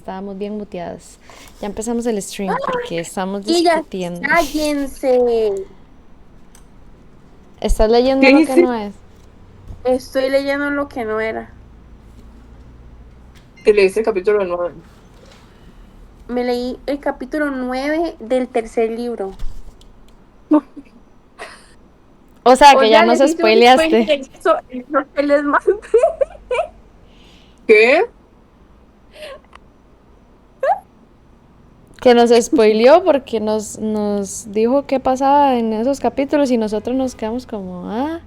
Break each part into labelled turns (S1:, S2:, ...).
S1: estábamos bien muteadas. Ya empezamos el stream porque estamos
S2: Y ya,
S1: discutiendo.
S2: cállense.
S1: ¿Estás leyendo
S3: ¿Qué
S1: lo que
S3: hice?
S1: no es?
S2: Estoy leyendo lo que no era.
S3: Que leíste el capítulo 9.
S2: Me leí el capítulo 9 del tercer libro.
S1: O sea,
S2: O
S1: que ya
S2: ya
S1: nos
S2: les hice un spoiler
S1: spoileaste.
S2: de eso que les mandé.
S3: ¿Qué?
S1: Que nos spoileó porque nos dijo qué pasaba en esos capítulos y nosotros nos quedamos como, ah.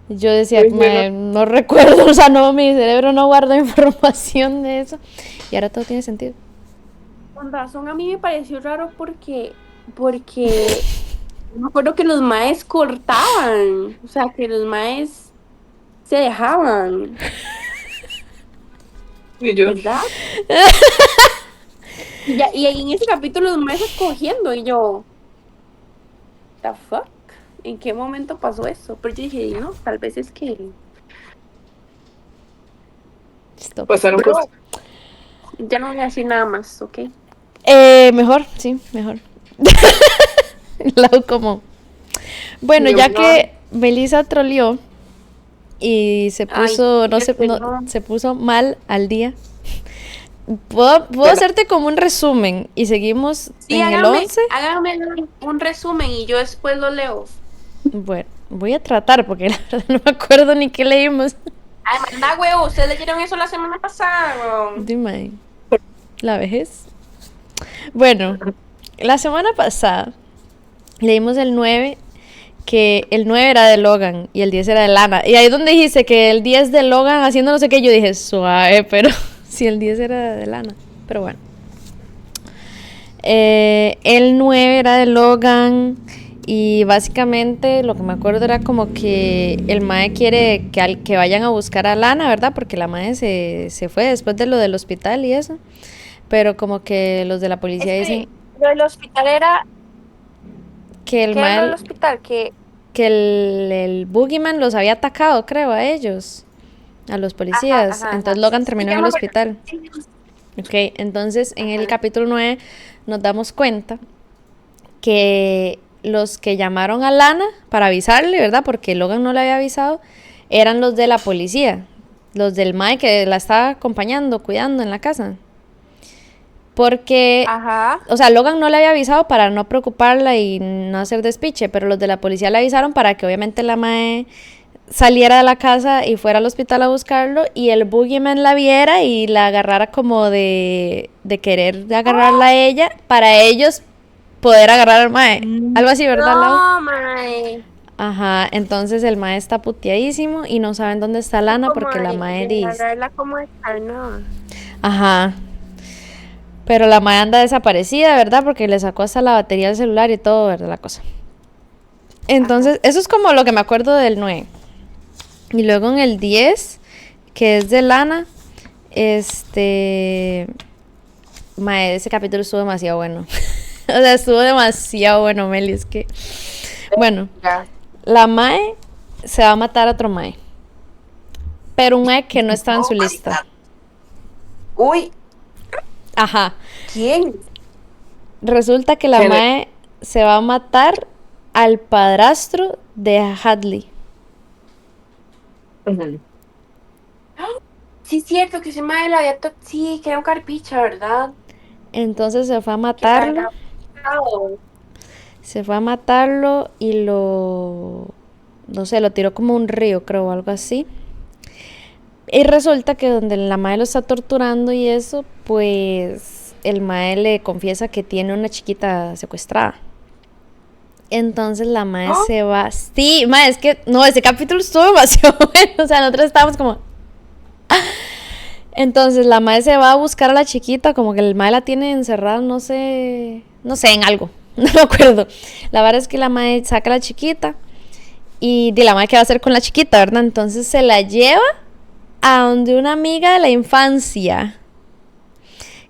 S1: Yo decía,
S3: Pues yo no.
S1: no recuerdo, o sea, no, mi cerebro no guarda información de eso. Y ahora todo tiene sentido.
S2: Con razón, a mí me pareció raro porque me acuerdo que los maes cortaban. O sea, que los maes se dejaban,
S3: Y yo.
S2: ¿verdad? Y ahí en ese capítulo los maes escogiendo y yo, ¿the fuck? ¿En qué momento pasó eso? Pero yo dije, no, tal vez es que...
S1: Stop.
S3: Pasaron
S2: Bro,
S3: cosas.
S2: ya no voy a decir nada más, ¿ok?
S1: Mejor, sí, mejor. Lau como. Bueno,
S3: Yo,
S1: ya
S3: no.
S1: que Melissa troleó y se
S2: Ay,
S1: puso, se puso mal al día. ¿Puedo
S3: Bueno,
S1: hacerte como un resumen y seguimos
S2: sí,
S1: en el 11?
S2: hágame un resumen y yo después lo leo.
S1: Bueno, voy a tratar porque la verdad no me acuerdo ni qué leímos.
S2: Ay, manda huevo, ustedes leyeron eso la semana pasada.
S1: Dime, la vejez. Bueno, la semana pasada leímos el 9, que el 9 era de Logan y el 10 era de Lana. Y ahí es donde dijiste que el 10 de Logan haciendo no sé qué, yo dije, suave, pero si el 10 era de Lana. Pero bueno. El 9 era de Logan y básicamente lo que me acuerdo era como que el mae quiere que vayan a buscar a Lana, ¿verdad? Porque la mae se fue después de lo del hospital y eso. Pero como que los de la policía dicen
S2: Lo del hospital era...
S1: que el
S2: ¿Qué era lo del
S1: mae,
S2: hospital?
S1: que el Boogeyman los había atacado, creo, a ellos, a los policías. Entonces Logan
S2: Sí,
S1: terminó
S2: ya
S1: en
S2: me
S1: el
S2: acuerdo.
S1: hospital.
S2: Sí.
S1: Ok, entonces en el
S2: Ajá.
S1: capítulo 9 nos damos cuenta que los que llamaron a Lana para avisarle, ¿verdad? Porque Logan no le había avisado, eran los de la policía, los del mae que la estaba acompañando, cuidando en la casa. Porque,
S2: Ajá.
S1: o sea, Logan no le había avisado para no preocuparla y no hacer despiche, pero los de la policía le avisaron para que obviamente la mae saliera de la casa y fuera al hospital a buscarlo y el Boogeyman la viera y la agarrara como de querer agarrarla a ella para ellos poder agarrar al mae. Algo así, ¿verdad, Lau?
S2: No, mae.
S1: Ajá, entonces el mae está puteadísimo y no saben dónde está Lana
S2: Como
S1: porque la mae
S2: de
S1: dice.
S2: agarrarla como de carnada.
S1: Ajá. Pero la mae anda desaparecida, ¿verdad? Porque le sacó hasta la batería del celular y todo, ¿verdad? La cosa. Entonces, eso es como lo que me acuerdo del 9. Y luego en el 10, que es de Lana, mae, ese capítulo estuvo demasiado bueno. O sea, estuvo demasiado bueno, Meli. Es que, bueno,
S2: Ya.
S1: la mae se va a matar a otro mae. Pero un mae que no estaba en su lista.
S2: Uy,
S1: Ajá.
S2: ¿quién?
S1: Resulta que la mae se va a matar al padrastro de Hadley.
S3: Ujú.
S2: Sí, es cierto que ese mae la había sí, que era un carpicha, ¿verdad?
S1: Entonces se fue a
S2: Que la
S1: matarlo.
S2: había matado.
S1: Se fue a matarlo y no sé, lo tiró como a un río, creo, o algo así. Y resulta que donde la mae lo está torturando y eso, pues el mae le confiesa que tiene una chiquita secuestrada. Entonces la mae
S2: ¿Oh?
S1: se va. Sí, mae, es que no, ese capítulo estuvo demasiado bueno. O sea, nosotros estábamos como. Entonces la mae se va a buscar a la chiquita, como que el mae la tiene encerrada, no sé, en algo. No me acuerdo. La verdad es que la mae saca a la chiquita y la mae qué va a hacer con la chiquita, ¿verdad? Entonces se la lleva a donde una amiga de la infancia.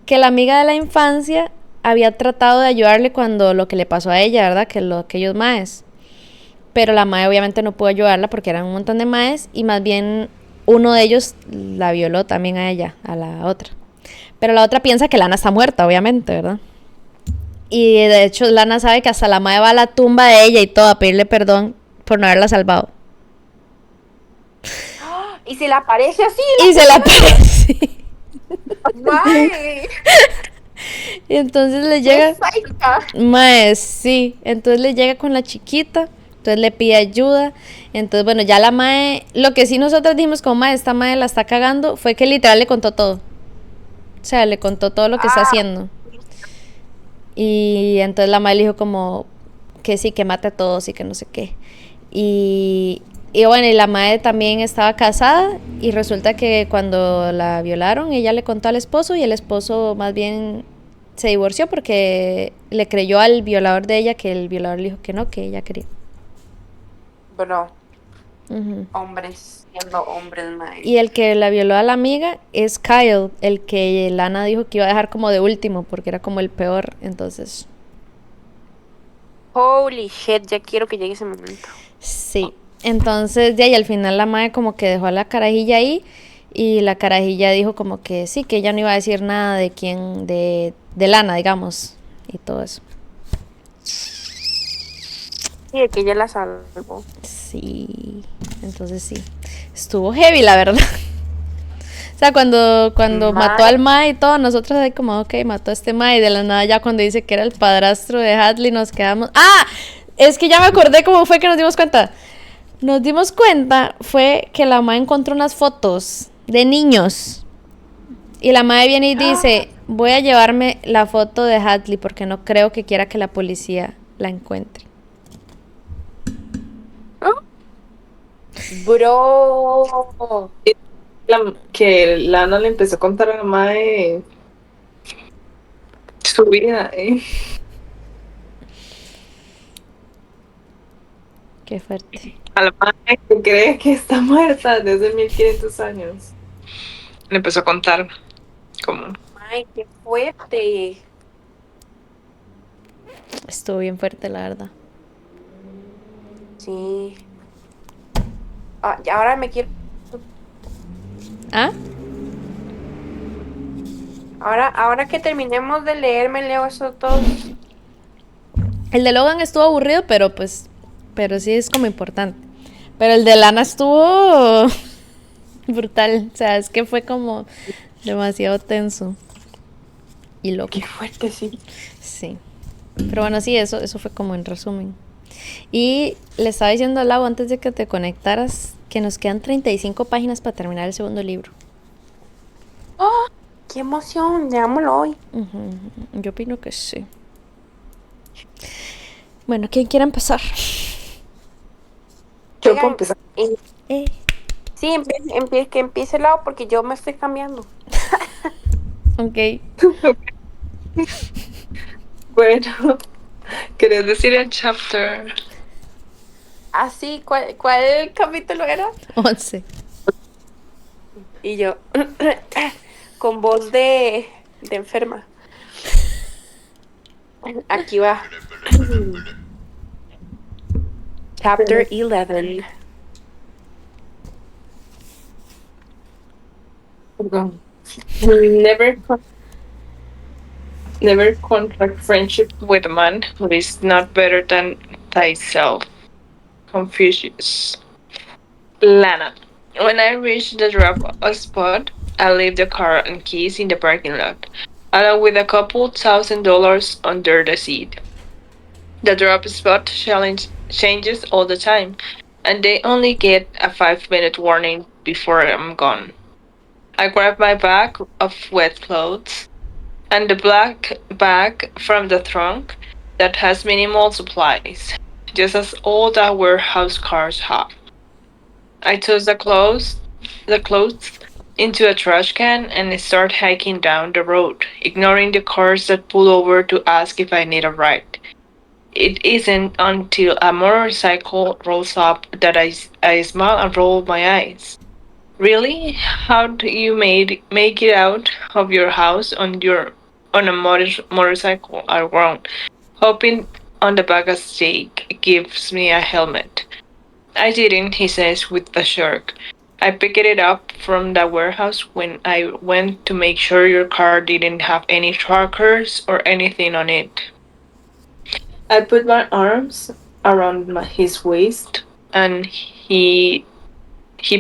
S1: Que la amiga de la infancia había tratado de ayudarle cuando lo que le pasó a ella, ¿verdad? Que aquellos maes. Pero la mae obviamente no pudo ayudarla porque eran un montón de maes y más bien uno de ellos la violó también a ella, a la otra. Pero la otra piensa que Lana está muerta, obviamente, ¿verdad? Y de hecho Lana sabe que hasta la madre va a la tumba de ella y todo a pedirle perdón por no haberla salvado.
S2: Y se le aparece así.
S1: Y se la aparece.
S2: ¡Mae!
S1: Y entonces le
S2: ¡Qué
S1: llega...
S2: sádica!
S1: Mae, sí. Entonces le llega con la chiquita. Entonces le pide ayuda. Entonces, bueno, ya la mae... Lo que sí nosotros dijimos como, mae, esta mae la está cagando, fue que literal le contó todo. O sea, le contó todo lo que está haciendo. Y entonces la mae le dijo como que sí, que mate a todos y que no sé qué. Y bueno, y la madre también estaba casada y resulta que cuando la violaron ella le contó al esposo y el esposo más bien se divorció porque le creyó al violador de ella que el violador le dijo que no, que ella quería.
S2: Bro, hombres siendo hombres, mae.
S1: Y el que la violó a la amiga es Kyle, el que Lana dijo que iba a dejar como de último porque era como el peor, entonces...
S2: Holy shit, ya quiero que llegue ese momento.
S1: Sí, entonces de ahí al final la madre como que dejó a la carajilla ahí y la carajilla dijo como que sí, que ella no iba a decir nada de quién, de Lana, digamos, y todo eso.
S2: Sí, de que ella la salvó.
S1: Sí, entonces sí, estuvo heavy la verdad. O sea, cuando mató al mae y todo, nosotros ahí como, ok, mató a este mae y de la nada ya cuando dice que era el padrastro de Hadley nos quedamos... ¡Ah! Es que ya me acordé cómo fue que nos dimos cuenta. Nos dimos cuenta fue que la mae encontró unas fotos de niños. Y la mae viene y dice, voy a llevarme la foto de Hadley porque no creo que quiera que la policía la encuentre.
S2: Bro.
S3: Que Lana le empezó a contar a la mae su vida,
S1: Qué fuerte.
S3: A la mae que cree que está muerta desde 1500 años. Le empezó a contar como...
S2: Ay, qué fuerte.
S1: Estuvo bien fuerte, la verdad.
S2: Sí. Y ahora me quiero...
S1: ¿Ah?
S2: Ahora que terminemos de leer, me leo esos dos.
S1: El de Logan estuvo aburrido, pero sí es como importante. Pero el de Lana estuvo brutal. O sea, es que fue como demasiado tenso. Y loco.
S2: Qué fuerte, sí.
S1: Sí. Pero bueno, sí, eso fue como en resumen. Y le estaba diciendo a Lau antes de que te conectaras que nos quedan 35 páginas para terminar el segundo libro.
S2: ¡Oh! ¡Qué emoción! Leámoslo hoy.
S1: Yo opino que sí. Bueno, ¿quién quiere empezar?
S3: Yo puedo empezar.
S2: Sí, que empiece el lado porque yo me estoy cambiando.
S1: Ok.
S3: Bueno, ¿querés decir el chapter?
S2: Ah, sí, ¿cuál capítulo era?
S1: 11.
S2: Y yo, con voz de enferma. Aquí va. Chapter 11.
S3: Perdón. Never contract friendship with a man who is not better than thyself. Confucius. Lana. When I reach the drop spot, I leave the car and keys in the parking lot, along with a couple $1,000 under the seat. The drop spot changes all the time, and they only get a 5-minute warning before I'm gone. I grab my bag of wet clothes and the black bag from the trunk that has minimal supplies, just as all the warehouse cars have. I toss the clothes into a trash can and start hiking down the road, ignoring the cars that pull over to ask if I need a ride. It isn't until a motorcycle rolls up that I smile and roll my eyes. Really? How do you make it out of your house on a motorcycle? I groan, hoping on the back as Jake gives me a helmet. I didn't, he says with a shrug. I picked it up from the warehouse when I went to make sure your car didn't have any trackers or anything on it. I put my arms around his waist and he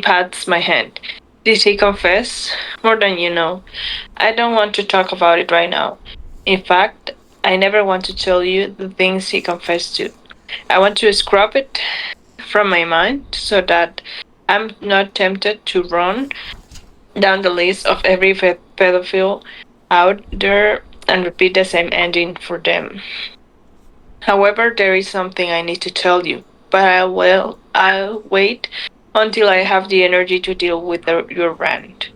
S3: pats my hand. Did he confess? More than you know. I don't want to talk about it right now. In fact, I never want to tell you the things he confessed to. I want to scrub it from my mind so that I'm not tempted to run down the list of every pedophile out there and repeat the same ending for them. However, there is something I need to tell you, but I'll wait until I have the energy to deal with your rant.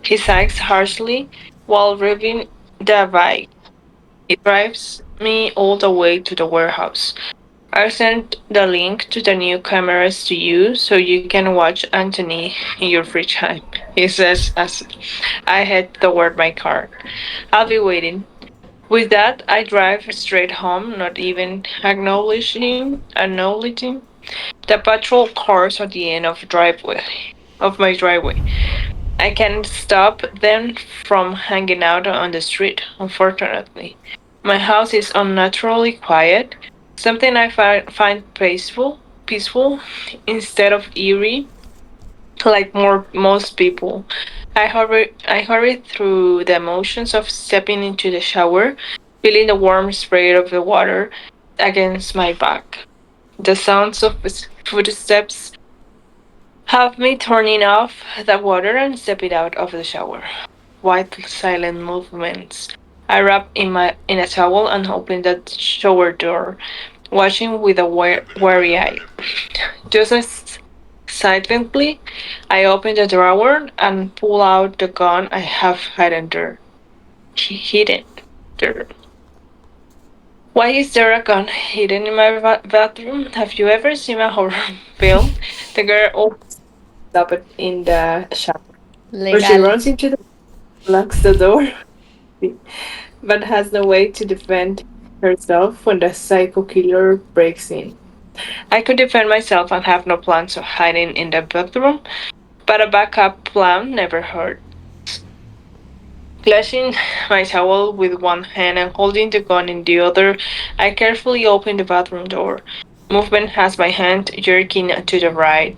S3: He sighs harshly while revving the bike. It drives me all the way to the warehouse. I'll send the link to the new cameras to you so you can watch Anthony in your free time, he says as I head toward my car. I'll be waiting. With that, I drive straight home, not even acknowledging the patrol cars at the end of my driveway. I can't stop them from hanging out on the street, unfortunately. My house is unnaturally quiet, something I find peaceful instead of eerie, like most people. I hurry through the motions of stepping into the shower, feeling the warm spray of the water against my back. The sounds of footsteps have me turning off the water and stepping out of the shower. White silent movements. I wrap in a towel and open the shower door, watching with a wary eye. Just as silently, I open the drawer and pull out the gun I have hidden there. Hidden there. Why is there a gun hidden in my bathroom? Have you ever seen a horror film? The girl opens up in the shower, or she
S1: Legal.
S3: runs into the locks the door, but has no way to defend herself when the psycho killer breaks in. I could defend myself and have no plans of hiding in the bathroom, but a backup plan never hurt. Clutching my towel with one hand and holding the gun in the other, I carefully open the bathroom door. Movement has my hand jerking to the right,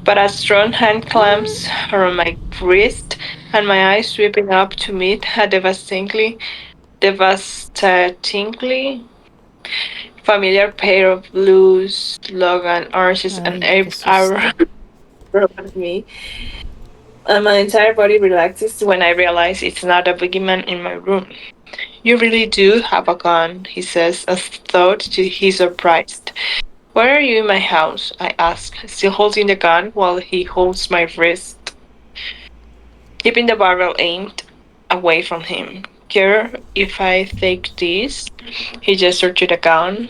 S3: but a strong hand clamps around my wrist, and my eyes sweeping up to meet a devastatingly familiar pair of blues, Logan oranges, and
S1: Ay, qué
S3: arrow
S1: susto.
S3: at me. And my entire body relaxes when I realize it's not a boogeyman in my room. You really do have a gun, he says, as though he's surprised. Why are you in my house? I ask, still holding the gun while he holds my wrist, keeping the barrel aimed away from him. Care if I take this? He gestured to the gun,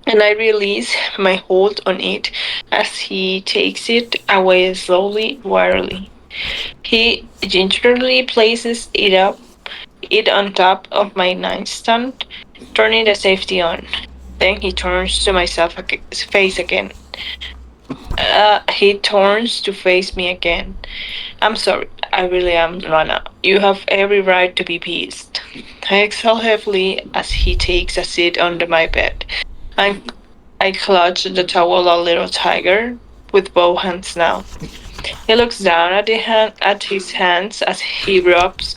S3: and I release my hold on it as he takes it away slowly, warily. He gingerly places it on top of my nightstand, turning the safety on. Then he turns to face again. He turns to face me again. I'm sorry, I really am, Lana. You have every right to be pissed. I exhale heavily as he takes a seat under my bed. And I clutch the towel a little tighter with both hands now. He looks down at his hands as he rubs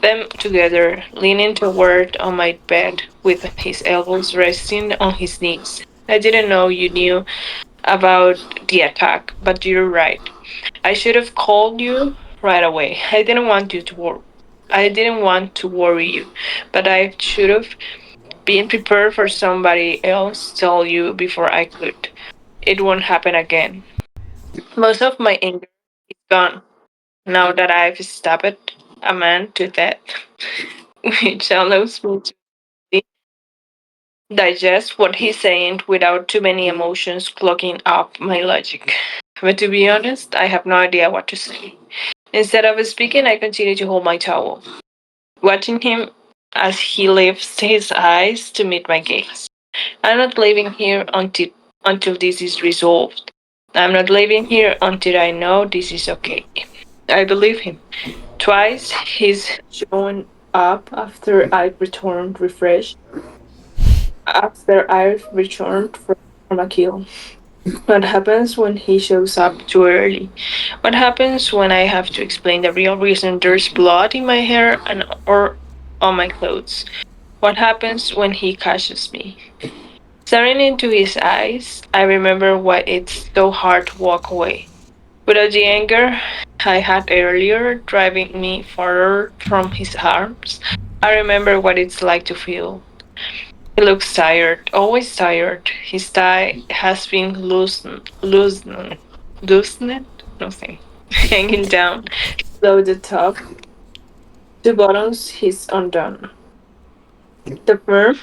S3: them together, leaning toward on my bed with his elbows resting on his knees. I didn't know you knew about the attack, but you're right. I should have called you right away. I didn't want to worry you, but I should have been prepared for somebody else tell you before I could. It won't happen again. Most of my anger is gone now that I've stabbed a man to death, which allows me to digest what he's saying without too many emotions clogging up my logic. But to be honest, I have no idea what to say. Instead of speaking, I continue to hold my towel, watching him as he lifts his eyes to meet my gaze. I'm not leaving here until this is resolved. I'm not leaving here until I know this is okay. I believe him. Twice he's shown up after I've returned from a kill. What happens when he shows up too early? What happens when I have to explain the real reason there's blood in my hair and or on my clothes? What happens when he catches me? Staring into his eyes, I remember why it's so hard to walk away. Without the anger I had earlier driving me farther from his arms, I remember what it's like to feel. He looks tired, always tired. His tie has been loosened, nothing, hanging down. Below the top, two buttons he's undone. The firm,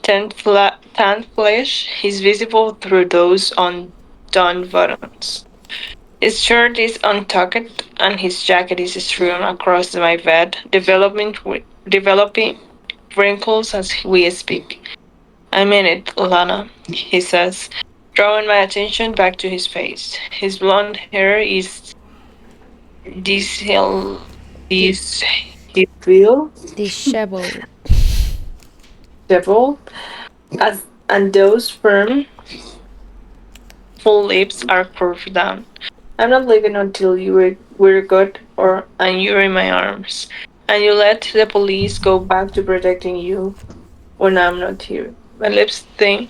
S3: tanned flesh is visible through those undone buttons. His shirt is untucked and his jacket is strewn across my bed, developing wrinkles as we speak. I mean it, Lana, he says, drawing my attention back to his face. His blonde hair is disheveled,
S1: Di-
S3: disheveled,
S1: disheveled.
S3: disheveled, as and those firm, full lips are curved down. I'm not leaving until we're good and you're in my arms. And you let the police go back to protecting you when I'm not here. My lips think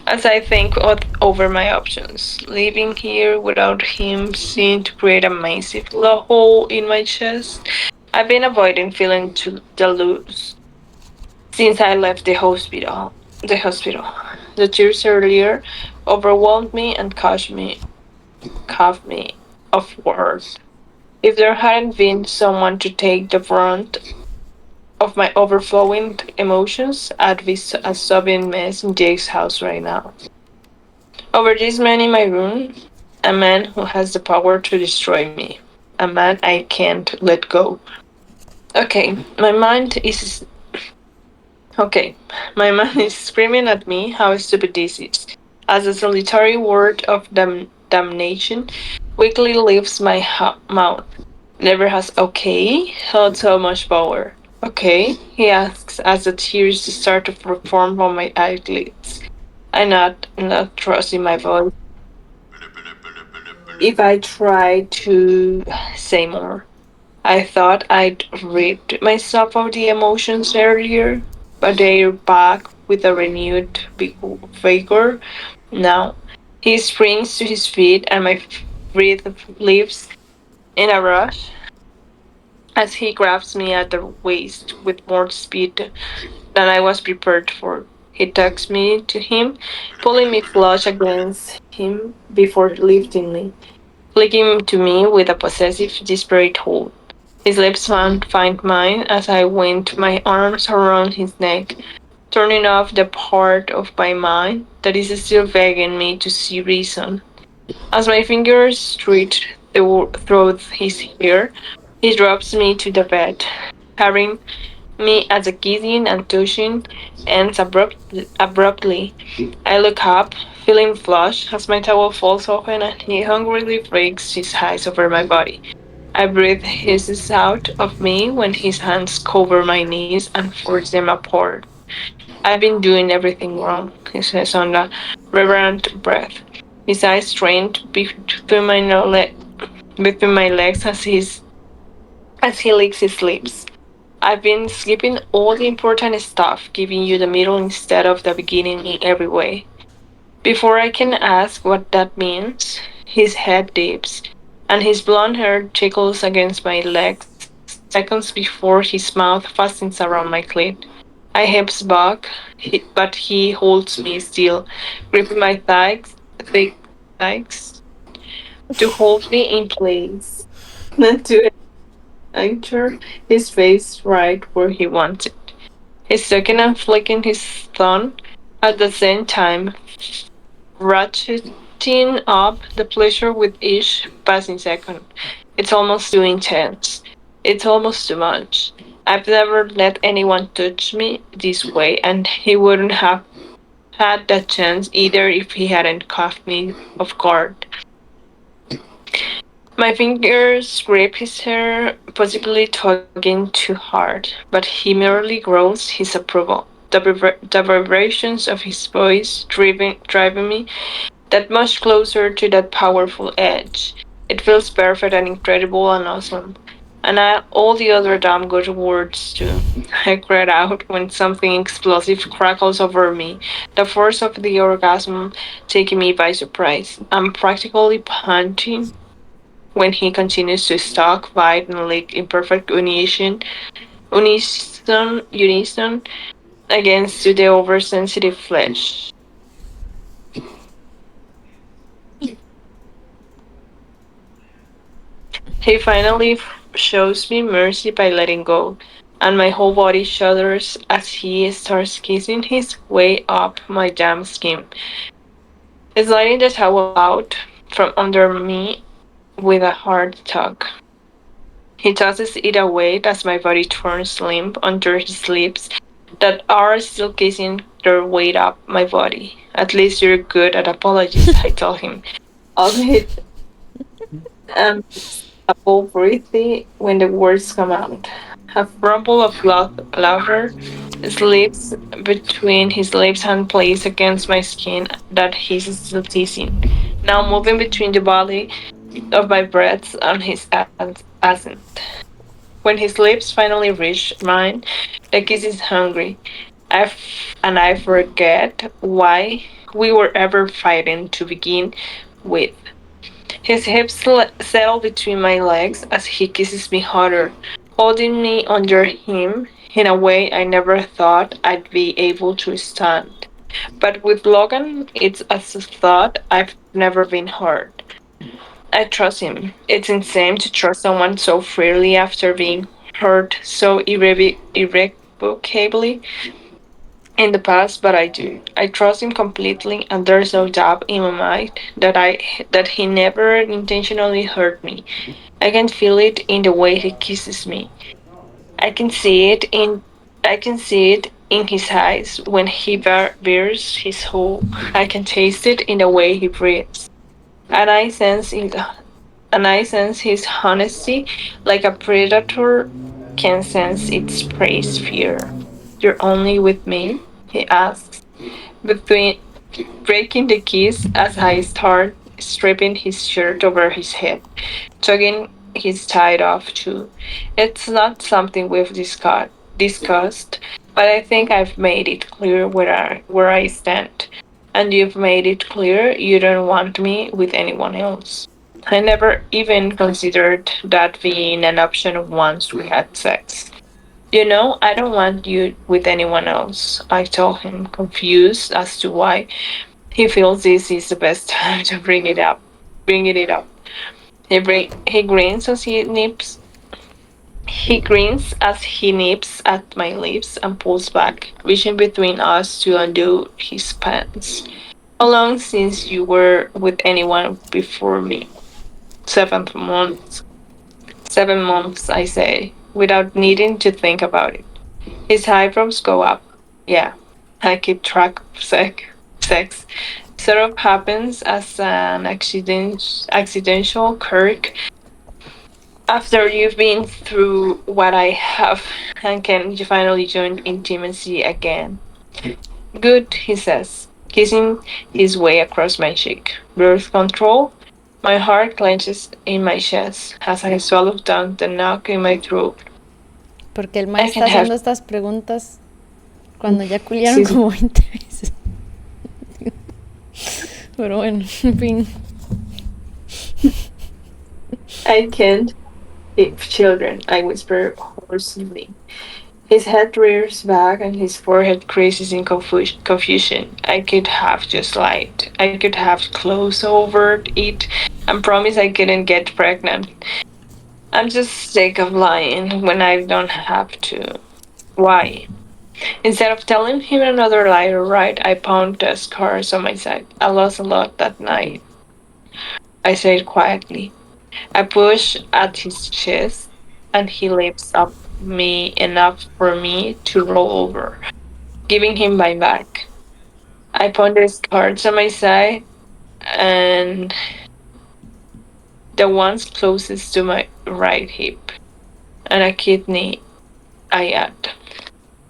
S3: as I think over my options. Leaving here without him seemed to create a massive hole in my chest. I've been avoiding feeling the loose since I left the hospital. The tears earlier overwhelmed me and caused me off words. If there hadn't been someone to take the brunt of my overflowing emotions, I'd be a sobbing mess in Jake's house right now. Over this man in my room, a man who has the power to destroy me, a man I can't let go. Okay, my mind is Okay, my mind is screaming at me how stupid this is, as the solitary word of damnation weakly leaves my mouth. Never has okay held so much power. Okay, he asks as the tears start to form on my eyelids. I not trusting my voice. If I try to say more. I thought I'd rid myself of the emotions earlier, but they're back with a renewed vigor now. He springs to his feet, and my breath leaves in a rush as he grabs me at the waist with more speed than I was prepared for. He tucks me to him, pulling me flush against him before lifting me, flicking to me with a possessive, desperate hold. His lips find mine as I wind my arms around his neck, turning off the part of my mind that is still begging me to see reason. As my fingers streak through his hair, he drops me to the bed, carrying me as a kissing and touching ends abruptly. I look up, feeling flushed as my towel falls open and he hungrily breaks his eyes over my body. I breathe hisses out of me when his hands cover my knees and force them apart. I've been doing everything wrong, he says on a reverent breath. His eyes strained between my legs as he licks his lips. I've been skipping all the important stuff, giving you the middle instead of the beginning in every way. Before I can ask what that means, his head dips, and his blond hair tickles against my legs seconds before his mouth fastens around my clit. I hips back, but he holds me still, gripping my thick thighs, to hold me in place, and to anchor his face right where he wants it. He's sucking and flicking his thumb at the same time, ratcheting up the pleasure with each passing second. It's almost too intense. It's almost too much. I've never let anyone touch me this way, and he wouldn't have had that chance either if he hadn't caught me off guard. My fingers grip his hair, possibly tugging too hard, but he merely growls his approval. The vibrations of his voice driving me that much closer to that powerful edge. It feels perfect and incredible and awesome. And all the other damn good words too. I cried out when something explosive crackles over me, the force of the orgasm taking me by surprise. I'm practically panting when he continues to stalk, bite, and lick in perfect unison against the oversensitive flesh. He finally shows me mercy by letting go, and my whole body shudders as he starts kissing his way up my damn skin, sliding the towel out from under me with a hard tug. He tosses it away as my body turns limp under his lips that are still kissing their weight up my body. At least you're good at apologies, I tell him. Albeit um stumble briefly when the words come out. A rumble of laughter slips between his lips and plays against my skin that he's still teasing. Now moving between the body of my breaths and his accent. When his lips finally reach mine, the kiss is hungry. And I forget why we were ever fighting to begin with. His hips settle between my legs as he kisses me harder, holding me under him in a way I never thought I'd be able to stand. But with Logan, it's a thought I've never been hurt. I trust him. It's insane to trust someone so freely after being hurt so irrevocably in the past, but I do. I trust him completely, and there's no doubt in my mind that he never intentionally hurt me. I can feel it in the way he kisses me. I can see it in I can see it in his eyes when he bears his whole. I can taste it in the way he breathes. And I sense it and I sense his honesty like a predator can sense its prey's fear. You're only with me? He asks, between breaking the kiss as I start stripping his shirt over his head, tugging his tie off too. It's not something we've discussed, but I think I've made it clear where I stand. And you've made it clear you don't want me with anyone else. I never even considered that being an option once we had sex. You know, I don't want you with anyone else. I told him, confused as to why he feels this is the best time to bring it up. Bring it up. He grins as he nips at my lips and pulls back, reaching between us to undo his pants. How long since you were with anyone before me? 7 months. 7 months, I say, without needing to think about it. His eyebrows go up. Yeah, I keep track of sex. Sort of happens as an accidental quirk after you've been through what I have and can you finally join intimacy again. Good, he says, kissing his way across my cheek. Birth control? My heart clenches in my chest as I swallow down the knock in my throat.
S1: Porque el
S3: I
S1: maestro
S3: can
S1: está
S3: have.
S1: haciendo estas preguntas cuando ya culiaron
S3: Sí, sí.
S1: como 20 veces. Pero bueno, en fin.
S3: I can't keep children, I whisper hoarsely. His head rears back and his forehead creases in confusion. I could have just lied. I could have closed over it and promised I couldn't get pregnant. I'm just sick of lying when I don't have to. Why? Instead of telling him another lie or right, I pound the scars on my side. I lost a lot that night. I said quietly. I push at his chest, and he lifts up me enough for me to roll over, giving him my back. I pound the scars on my side, and the ones closest to my right hip, and a kidney, I add.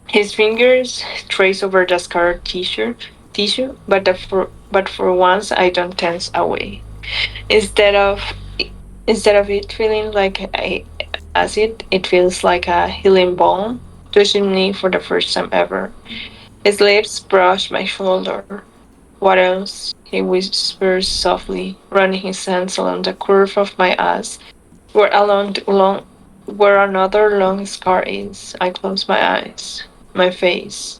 S3: His fingers trace over the scarred tissue, but for once I don't tense away. Instead of instead of it feeling like a acid, it feels like a healing balm, touching me for the first time ever. His lips brush my shoulder. What else? He whispers softly, running his hands along the curve of my ass, where another long scar is. I close my eyes. My face.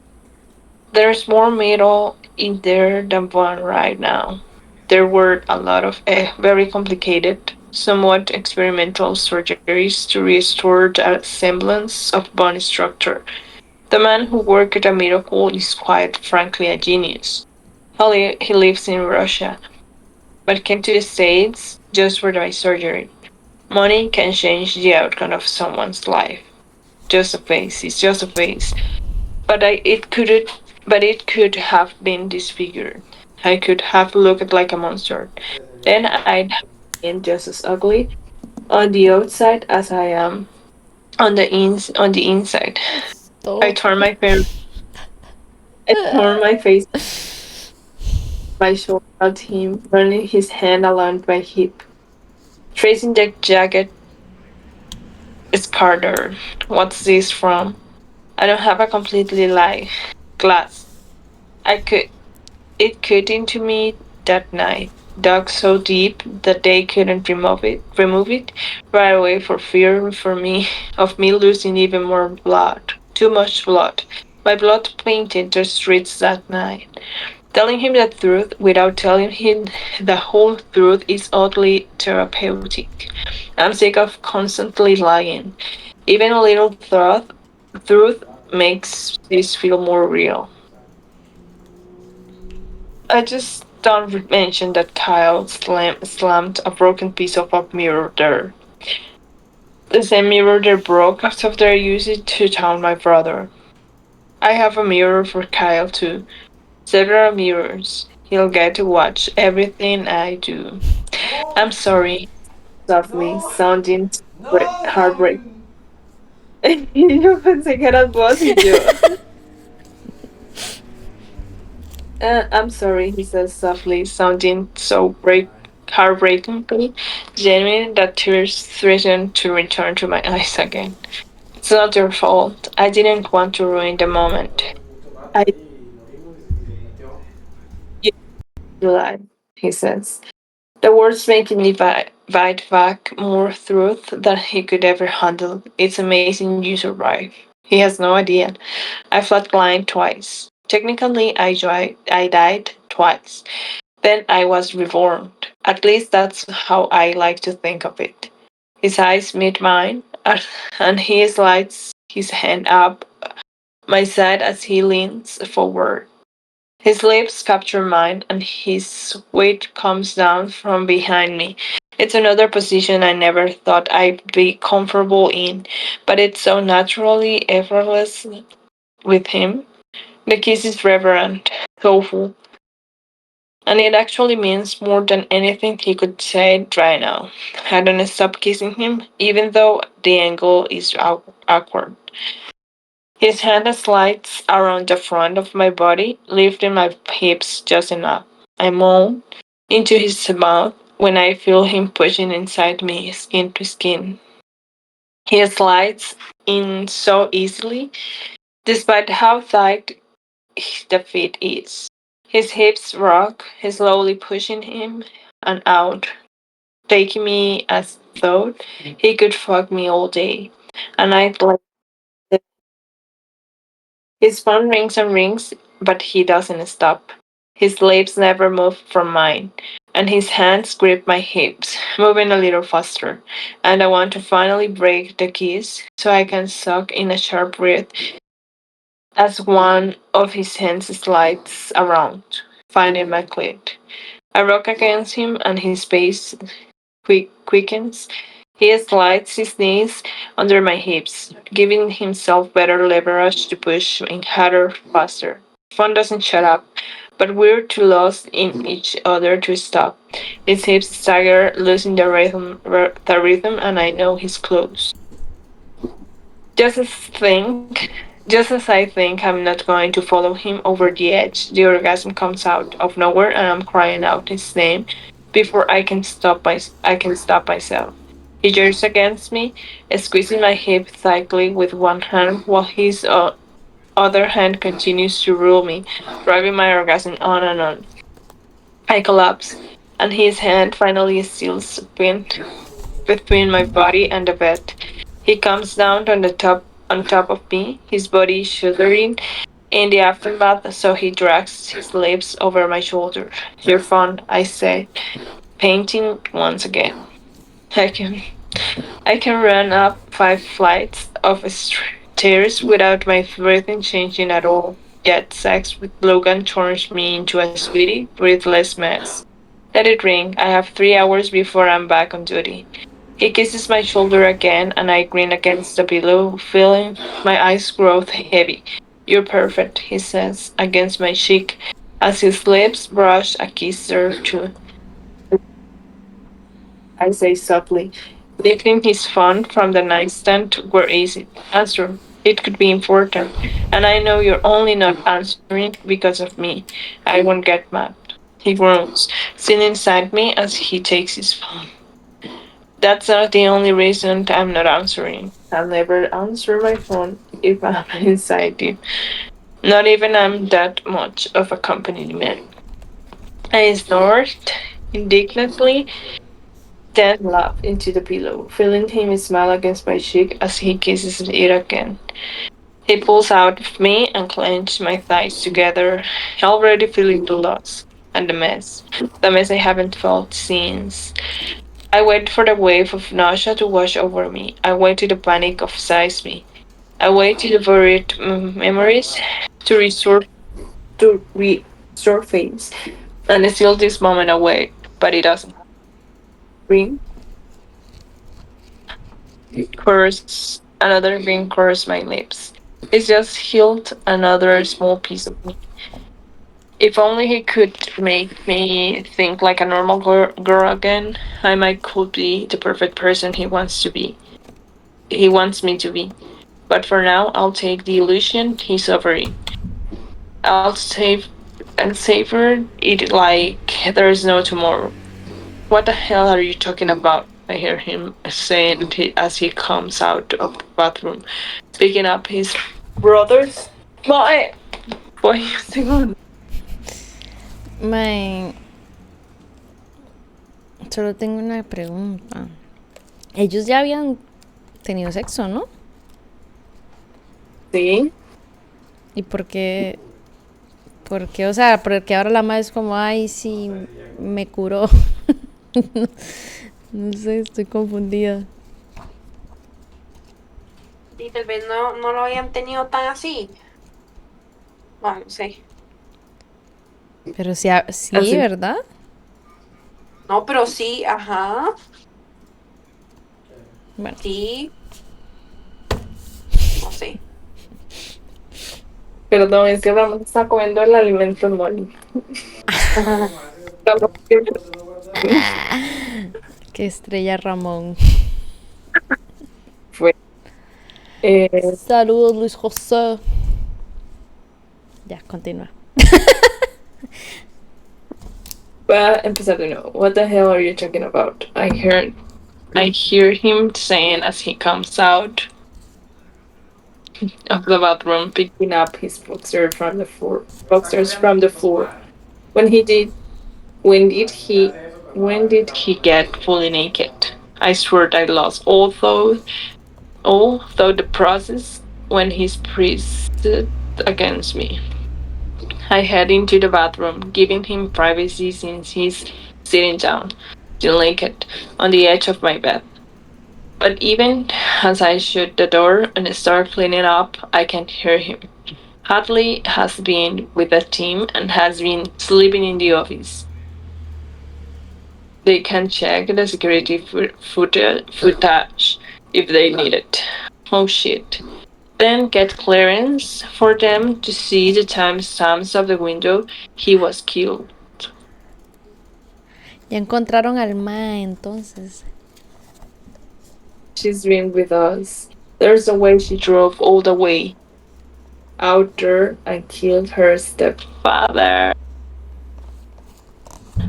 S3: There's more metal in there than bone right now. There were a lot of very complicated, somewhat experimental surgeries to restore the semblance of bone structure. The man who worked at a miracle is quite frankly a genius. He lives in Russia, but came to the States just for my surgery. Money can change the outcome of someone's life. Just a face, it's just a face. But it could have been disfigured. I could have looked like a monster. Then I'd have been just as ugly on the outside as I am on the inside. I
S1: Stop.
S3: tore my face I tore my face my shoulder at him, running his hand along my hip, tracing the jagged scar. What's this from? I don't have a completely like glass. I could It cut into me that night, dug so deep that they couldn't remove it right away for fear for me of me losing even more blood. Too much blood. My blood painted the streets that night. Telling him the truth without telling him the whole truth is oddly therapeutic. I'm sick of constantly lying. Even a little truth makes this feel more real. I just don't mention that Kyle slammed a broken piece of a mirror there. The same mirror that broke after I used it to taunt my brother. I have a mirror for Kyle too. Several mirrors. He'll get to watch everything I do. I'm sorry, softly, sounding heartbreak. Yo pensé que eras vos y yo. I'm sorry, he says softly, sounding so heartbreakingly genuine that tears threaten to return to my eyes again. It's not your fault. I didn't want to ruin the moment. I you lied, he says. The words making me bite back more truth than he could ever handle. It's amazing you survived. He has no idea. I flatlined twice. Technically, I died twice. Then I was reborn. At least that's how I like to think of it. His eyes meet mine, and he slides his hand up my side as he leans forward. His lips capture mine, and his weight comes down from behind me. It's another position I never thought I'd be comfortable in, but it's so naturally effortless with him. The kiss is reverent, soulful, and it actually means more than anything he could say right now. I don't stop kissing him, even though the angle is awkward. His hand slides around the front of my body, lifting my hips just enough. I moan into his mouth when I feel him pushing inside me, skin to skin. He slides in so easily, despite how tight the fit is. His hips rock, slowly pushing him and out, taking me as though he could fuck me all day. And I'd like his phone rings and rings, but he doesn't stop. His lips never move from mine, and his hands grip my hips, moving a little faster. And I want to finally break the kiss so I can suck in a sharp breath as one of his hands slides around, finding my clit. I rock against him, and his pace quickens. He slides his knees under my hips, giving himself better leverage to push in harder, faster. Fun doesn't shut up, but we're too lost in each other to stop. His hips stagger, losing the rhythm, and I know he's close. Just as I think I'm not going to follow him over the edge, the orgasm comes out of nowhere, and I'm crying out his name before I can stop myself. He jerks against me, squeezing my hip tightly with one hand, while his other hand continues to rule me, driving my orgasm on and on. I collapse, and his hand finally steals between my body and the bed. He comes down on top of me, his body shuddering in the aftermath, so he drags his lips over my shoulder. You're fun, I say, painting once again. I can I can run up 5 flights of stairs without my breathing changing at all. Yet sex with Logan turns me into a sweetie, breathless mess. Let it ring. I have 3 hours before I'm back on duty. He kisses my shoulder again, and I grin against the pillow, feeling my eyes grow heavy. You're perfect, he says, against my cheek, as his lips brush a kiss or two. I say softly, lifting his phone from the nightstand. Where is it? Answer. It could be important. And I know you're only not answering because of me. I won't get mad. He groans, still inside me as he takes his phone. That's not the only reason I'm not answering. I'll never answer my phone if I'm inside you. Not even I'm that much of a company man. I snort indignantly, then laugh into the pillow, feeling him smile against my cheek as he kisses it again. He pulls out of me and clenches my thighs together, already feeling the loss and the mess. The mess I haven't felt since. I wait for the wave of nausea to wash over me. I wait till the panic obsesses me. I wait till the buried memories to resurface. And I steal this moment away, but it doesn't. Ring, another ring curves my lips. It's just healed another small piece of me. If only he could make me think like a normal girl again, I might could be the perfect person he wants to be. He wants me to be. But for now, I'll take the illusion he's offering. I'll savor it like there's no tomorrow. What the hell are you talking about? I hear him saying as he comes out of the bathroom, picking up his brother's. My boy,
S1: Solo tengo una pregunta. Ellos ya habían tenido sexo, ¿no?
S3: Sí.
S1: ¿Y por qué? Porque, o sea, porque ahora la madre es como, ay, sí, me curó. No sé, estoy confundida.
S2: Y tal vez no lo habían tenido tan así. Bueno, no sé.
S1: Pero sí, sí,
S3: Así.
S1: ¿verdad?
S2: No, pero sí, ajá.
S1: Bueno,
S2: Sí. No sé.
S3: Perdón, es que Ramón está comiendo el alimento Molly.
S1: qué estrella Ramón.
S3: Fue.
S1: Saludos, Luis José. Ya, continúa.
S3: Voy a empezar de nuevo. What the hell are you talking about? I hear him saying as he comes out of the bathroom, picking up his boxers from the floor. When did he get fully naked? I swear I lost all thought the process when he's pressed against me. I head into the bathroom, giving him privacy since he's sitting down, still naked, on the edge of my bed. But even as I shut the door and start cleaning up, I can hear him. Hadley has been with the team and has been sleeping in the office. They can check the security footage if they need it. Oh shit. then get clearance for them to see the timestamps of the window he was killed.
S1: Ya encontraron al mae, entonces.
S3: She's been with us. There's a way she drove all the way out there and killed her stepfather.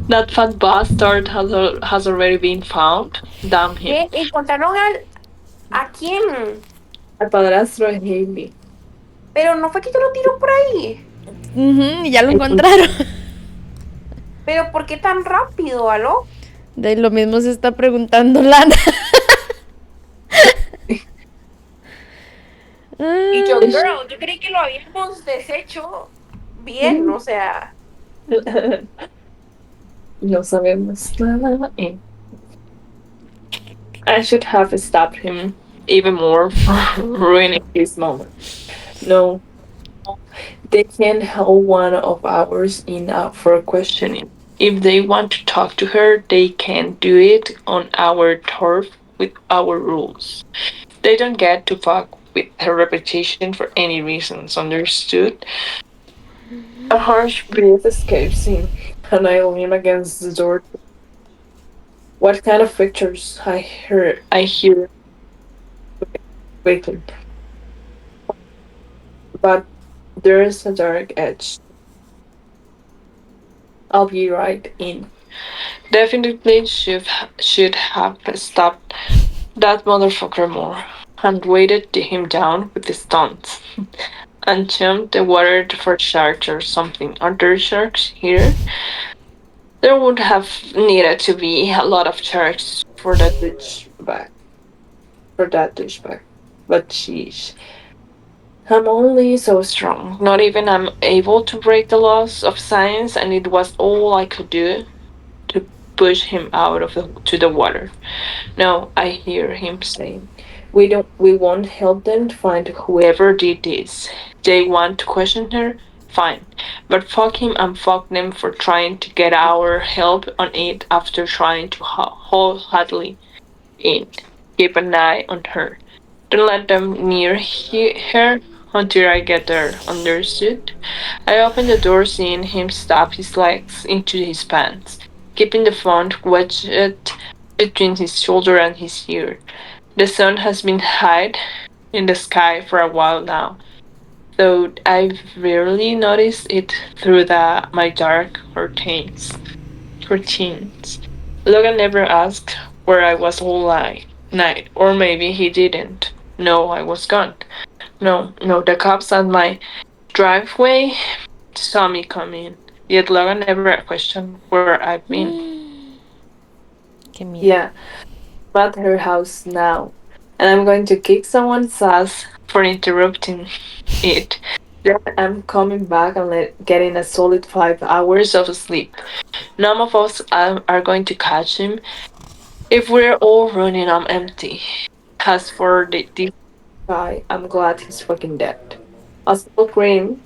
S3: That fat bastard has already been found. Damn him.
S2: ¿Qué? ¿Encontraron a quién?
S3: Al padrastro de Haley.
S2: Pero no fue que yo lo tiro por ahí.
S1: Ya lo encontraron.
S2: Pero ¿por qué tan rápido, aló?
S1: De lo mismo se está preguntando Lana.
S2: Y yo, girl, yo creí que lo habíamos deshecho bien, o sea.
S3: No sabemos nada. I should have stopped him even more for ruining his moment. No, they can hold one of ours in for questioning. If they want to talk to her, they can do it on our turf with our rules. They don't get to fuck with her reputation for any reasons, understood? A harsh breath escapes him, and I lean against the door. What kind of pictures? I hear quickly. But there is a dark edge. I'll be right in. Definitely should have stopped that motherfucker more and weighted him down with the stones and jumped the water for sharks or something. Are there sharks here? There would have needed to be a lot of sharks for that douchebag. But sheesh. I'm only so strong. Not even I'm able to break the laws of science, and it was all I could do to push him out of to the water. No, I hear him saying, we won't help them to find whoever did this. They want to question her? Fine. But fuck him and fuck them for trying to get our help on it after trying to wholeheartedly in. Keep an eye on her. Don't let them near her until I get there, understood? I opened the door, seeing him stuff his legs into his pants, keeping the phone wedged between his shoulder and his ear. The sun has been high in the sky for a while now, though I've rarely noticed it through my dark curtains. Logan never asked where I was all night, or maybe he didn't know I was gone. No, the cops at my driveway saw me come in. Yet Logan never questioned where I've been.
S1: Qué miedo.
S3: Yeah, I'm at her house now, and I'm going to kick someone's ass for interrupting it. Then I'm coming back and getting a solid 5 hours of sleep. None of us are going to catch him if we're all running on empty. As for this guy, I'm glad he's fucking dead. A small grin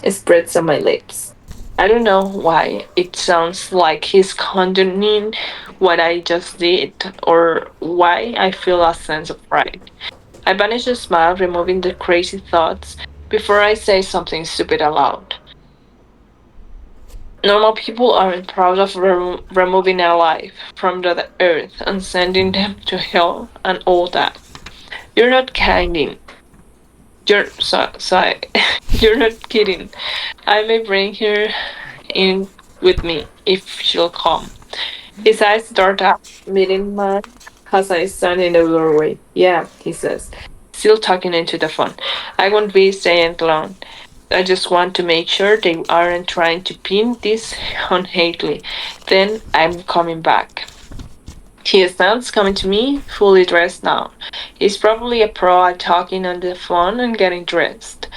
S3: spreads on my lips. I don't know why it sounds like he's condoning what I just did, or why I feel a sense of pride. I banish a smile, removing the crazy thoughts before I say something stupid aloud. Normal people aren't proud of removing a life from the earth and sending them to hell and all that. You're not kidding. Sorry. You're not kidding. I may bring her in with me if she'll come. His eyes dart up, meeting mine as I stand in the doorway. Yeah, he says, still talking into the phone. I won't be staying alone. I just want to make sure they aren't trying to pin this on Haley. Then I'm coming back. He stands coming to me, fully dressed now. He's probably a pro at talking on the phone and getting dressed.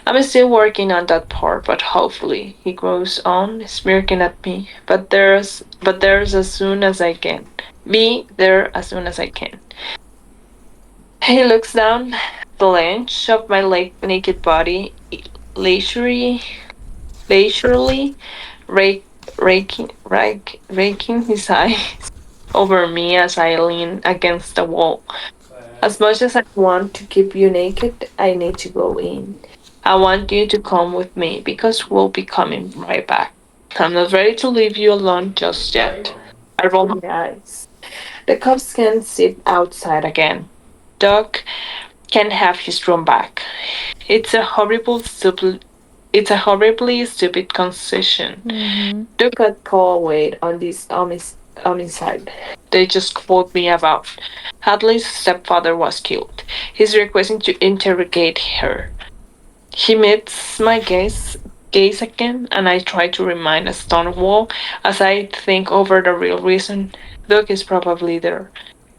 S3: I'm still working on that part, but hopefully, he goes on, smirking at me. But there's as soon as I can. Be there as soon as I can. He looks down the length of my naked body, leisurely raking his eyes over me as I lean against the wall. As much as I want to keep you naked, I need to go in. I want you to come with me because we'll be coming right back. I'm not ready to leave you alone just yet. I roll my eyes. The cubs can sit outside again. Doug can have his room back. It's a horrible, stupid. It's a horribly stupid concession. Doug got call weight on this homicide. They just quote me about. Hadley's stepfather was killed. He's requesting to interrogate her. He meets my gaze again, and I try to remain a stone wall as I think over the real reason Doug is probably there.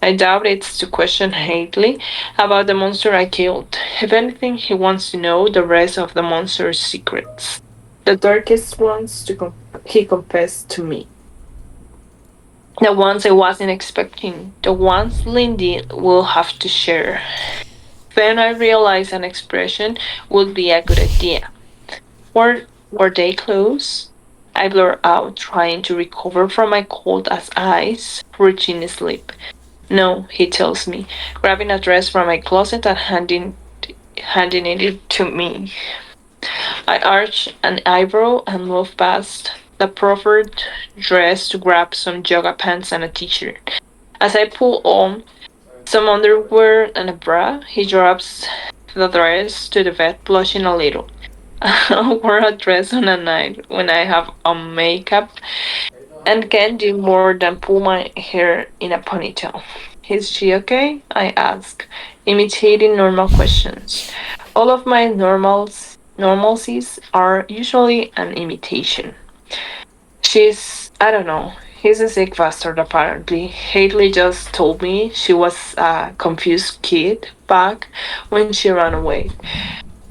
S3: I doubt it's to question Hadley about the monster I killed. If anything, he wants to know the rest of the monster's secrets. The darkest ones he confessed to me. The ones I wasn't expecting. The ones Lindy will have to share. Then I realized an expression would be a good idea. Were they close? I blur out, trying to recover from my cold as ice, reaching sleep. No, he tells me, grabbing a dress from my closet and handing it to me. I arch an eyebrow and move past the proffered dress to grab some yoga pants and a t-shirt. As I pull on some underwear and a bra, he drops the dress to the bed, blushing a little. I wear a dress on a night when I have on makeup and can't do more than pull my hair in a ponytail. Is she okay? I ask, imitating normal questions. All of my normalcies are usually an imitation. I don't know. He's a sick bastard, apparently. Haley just told me she was a confused kid back when she ran away.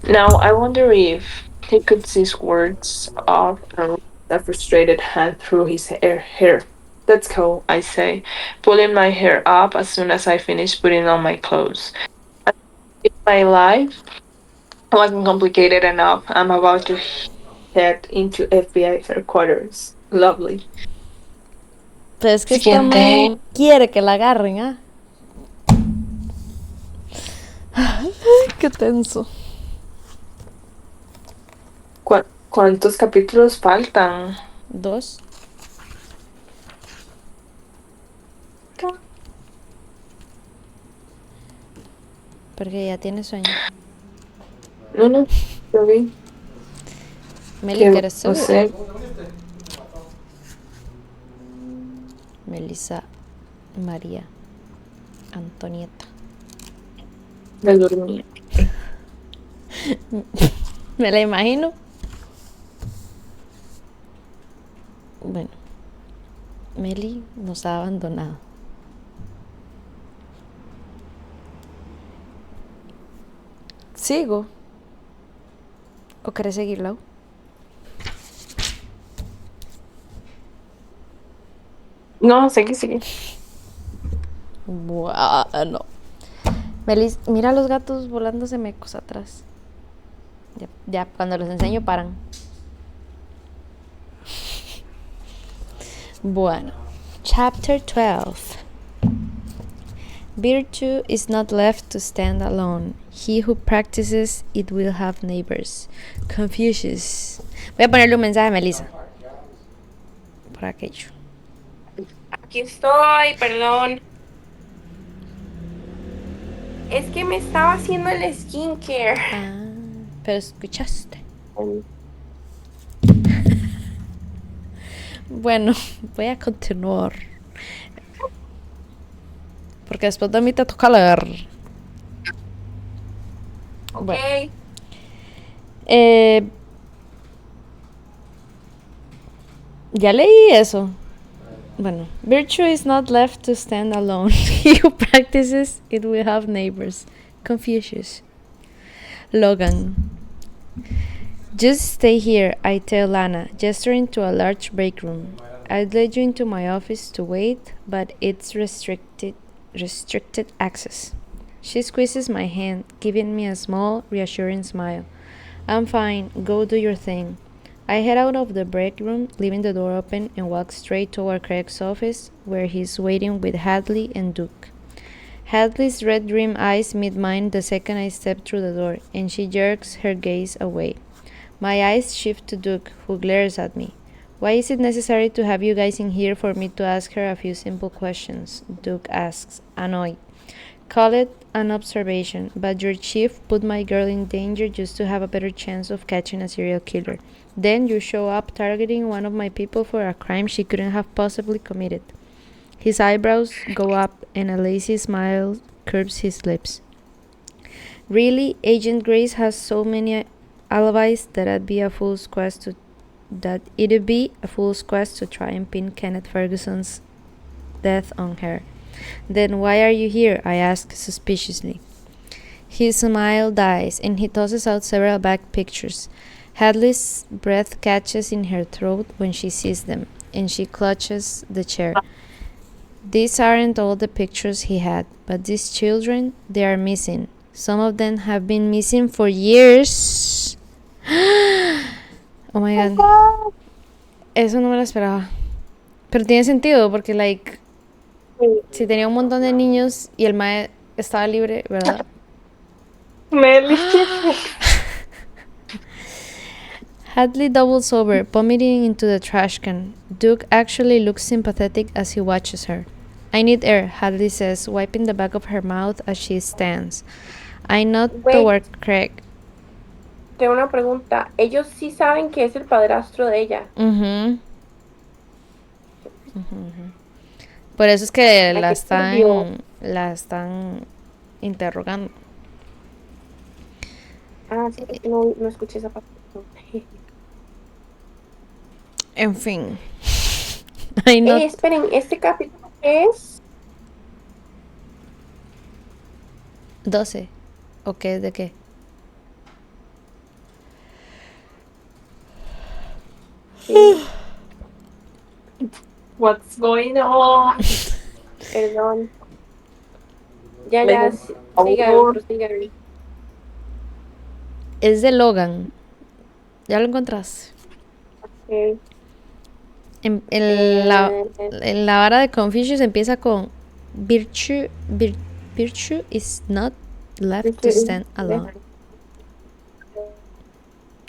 S3: Now, I wonder if he could see words off and run a frustrated hand through his hair. Let's go, I say, pulling my hair up as soon as I finish putting on my clothes. If my life wasn't complicated enough, I'm about to head into FBI headquarters. Lovely.
S1: Pero es que esta
S3: Siguiente.
S1: mae quiere que la agarren, ¿ah? Ay, qué tenso.
S3: ¿Cuántos capítulos faltan?
S1: 2. Porque ya tiene sueño.
S3: No, lo vi.
S1: Meli,
S3: Que
S1: ¿quieres
S3: no
S1: subir?
S3: sé.
S1: Melissa María Antonieta.
S3: Me dormí.
S1: Me la imagino. Bueno, Meli nos ha abandonado. ¿Sigo? ¿O querés seguirla?
S3: No, seguí.
S1: Bueno. Melis, mira los gatos volándose mecos atrás. Ya, cuando los enseño paran. Bueno, chapter 12. Virtue is not left to stand alone. He who practices it will have neighbors. Confucius. Voy a ponerle un mensaje a Melissa. Por aquello.
S2: Aquí estoy, perdón. Es que me estaba haciendo el skincare.
S1: Ah, pero escuchaste. Bueno, voy a continuar. Porque después de mí te toca leer.
S2: Ok.
S1: Bueno. Ya leí eso. Bueno, virtue is not left to stand alone. He who practices it will have neighbors. Confucius. Logan. Just stay here, I tell Lana, gesturing to a large break room. I'd let you into my office to wait, but it's restricted access. She squeezes my hand, giving me a small, reassuring smile. I'm fine, go do your thing. I head out of the break room, leaving the door open, and walk straight toward Craig's office, where he's waiting with Hadley and Duke. Hadley's red dream eyes meet mine the second I step through the door, and she jerks her gaze away. My eyes shift to Duke, who glares at me. Why is it necessary to have you guys in here for me to ask her a few simple questions? Duke asks, annoyed. Call it an observation, but your chief put my girl in danger just to have a better chance of catching a serial killer. Then you show up targeting one of my people for a crime she couldn't have possibly committed. His eyebrows go up and a lazy smile curves his lips. Really, Agent Grace has so many alibis that it'd be a fool's quest to try and pin Kenneth Ferguson's death on her. Then why are you here? I ask suspiciously. His smile dies, and he tosses out several back pictures. Hadley's breath catches in her throat when she sees them, and she clutches the chair. These aren't all the pictures he had, but these children, they are missing. Some of them have been missing for years. Oh my god. Eso no me lo esperaba. Pero tiene sentido, porque, like, si tenía un montón de niños y el mae estaba libre, ¿verdad?
S3: Melly.
S1: Hadley doubles over, vomiting into the trash can. Duke actually looks sympathetic as he watches her. I need air, Hadley says, wiping the back of her mouth as she stands. I nod toward Craig.
S2: Tengo una pregunta. Ellos sí saben que es el padrastro de ella.
S1: Por eso es que
S2: Ay,
S1: la
S2: qué turbio.
S1: están interrogando.
S2: Ah, sí, no escuché esa parte.
S1: En fin. I nod.
S2: Esperen, ¿este capítulo qué es?
S1: 12. ¿O qué? ¿De qué?
S2: Sí,
S3: What's going on?
S2: perdón. Ya,
S3: Por
S2: sigan,
S3: favor.
S2: prosigan.
S1: Es de Logan. ¿Ya lo encontraste?
S2: Ok.
S1: En la vara de Confucius empieza con virtue is not left to stand alone.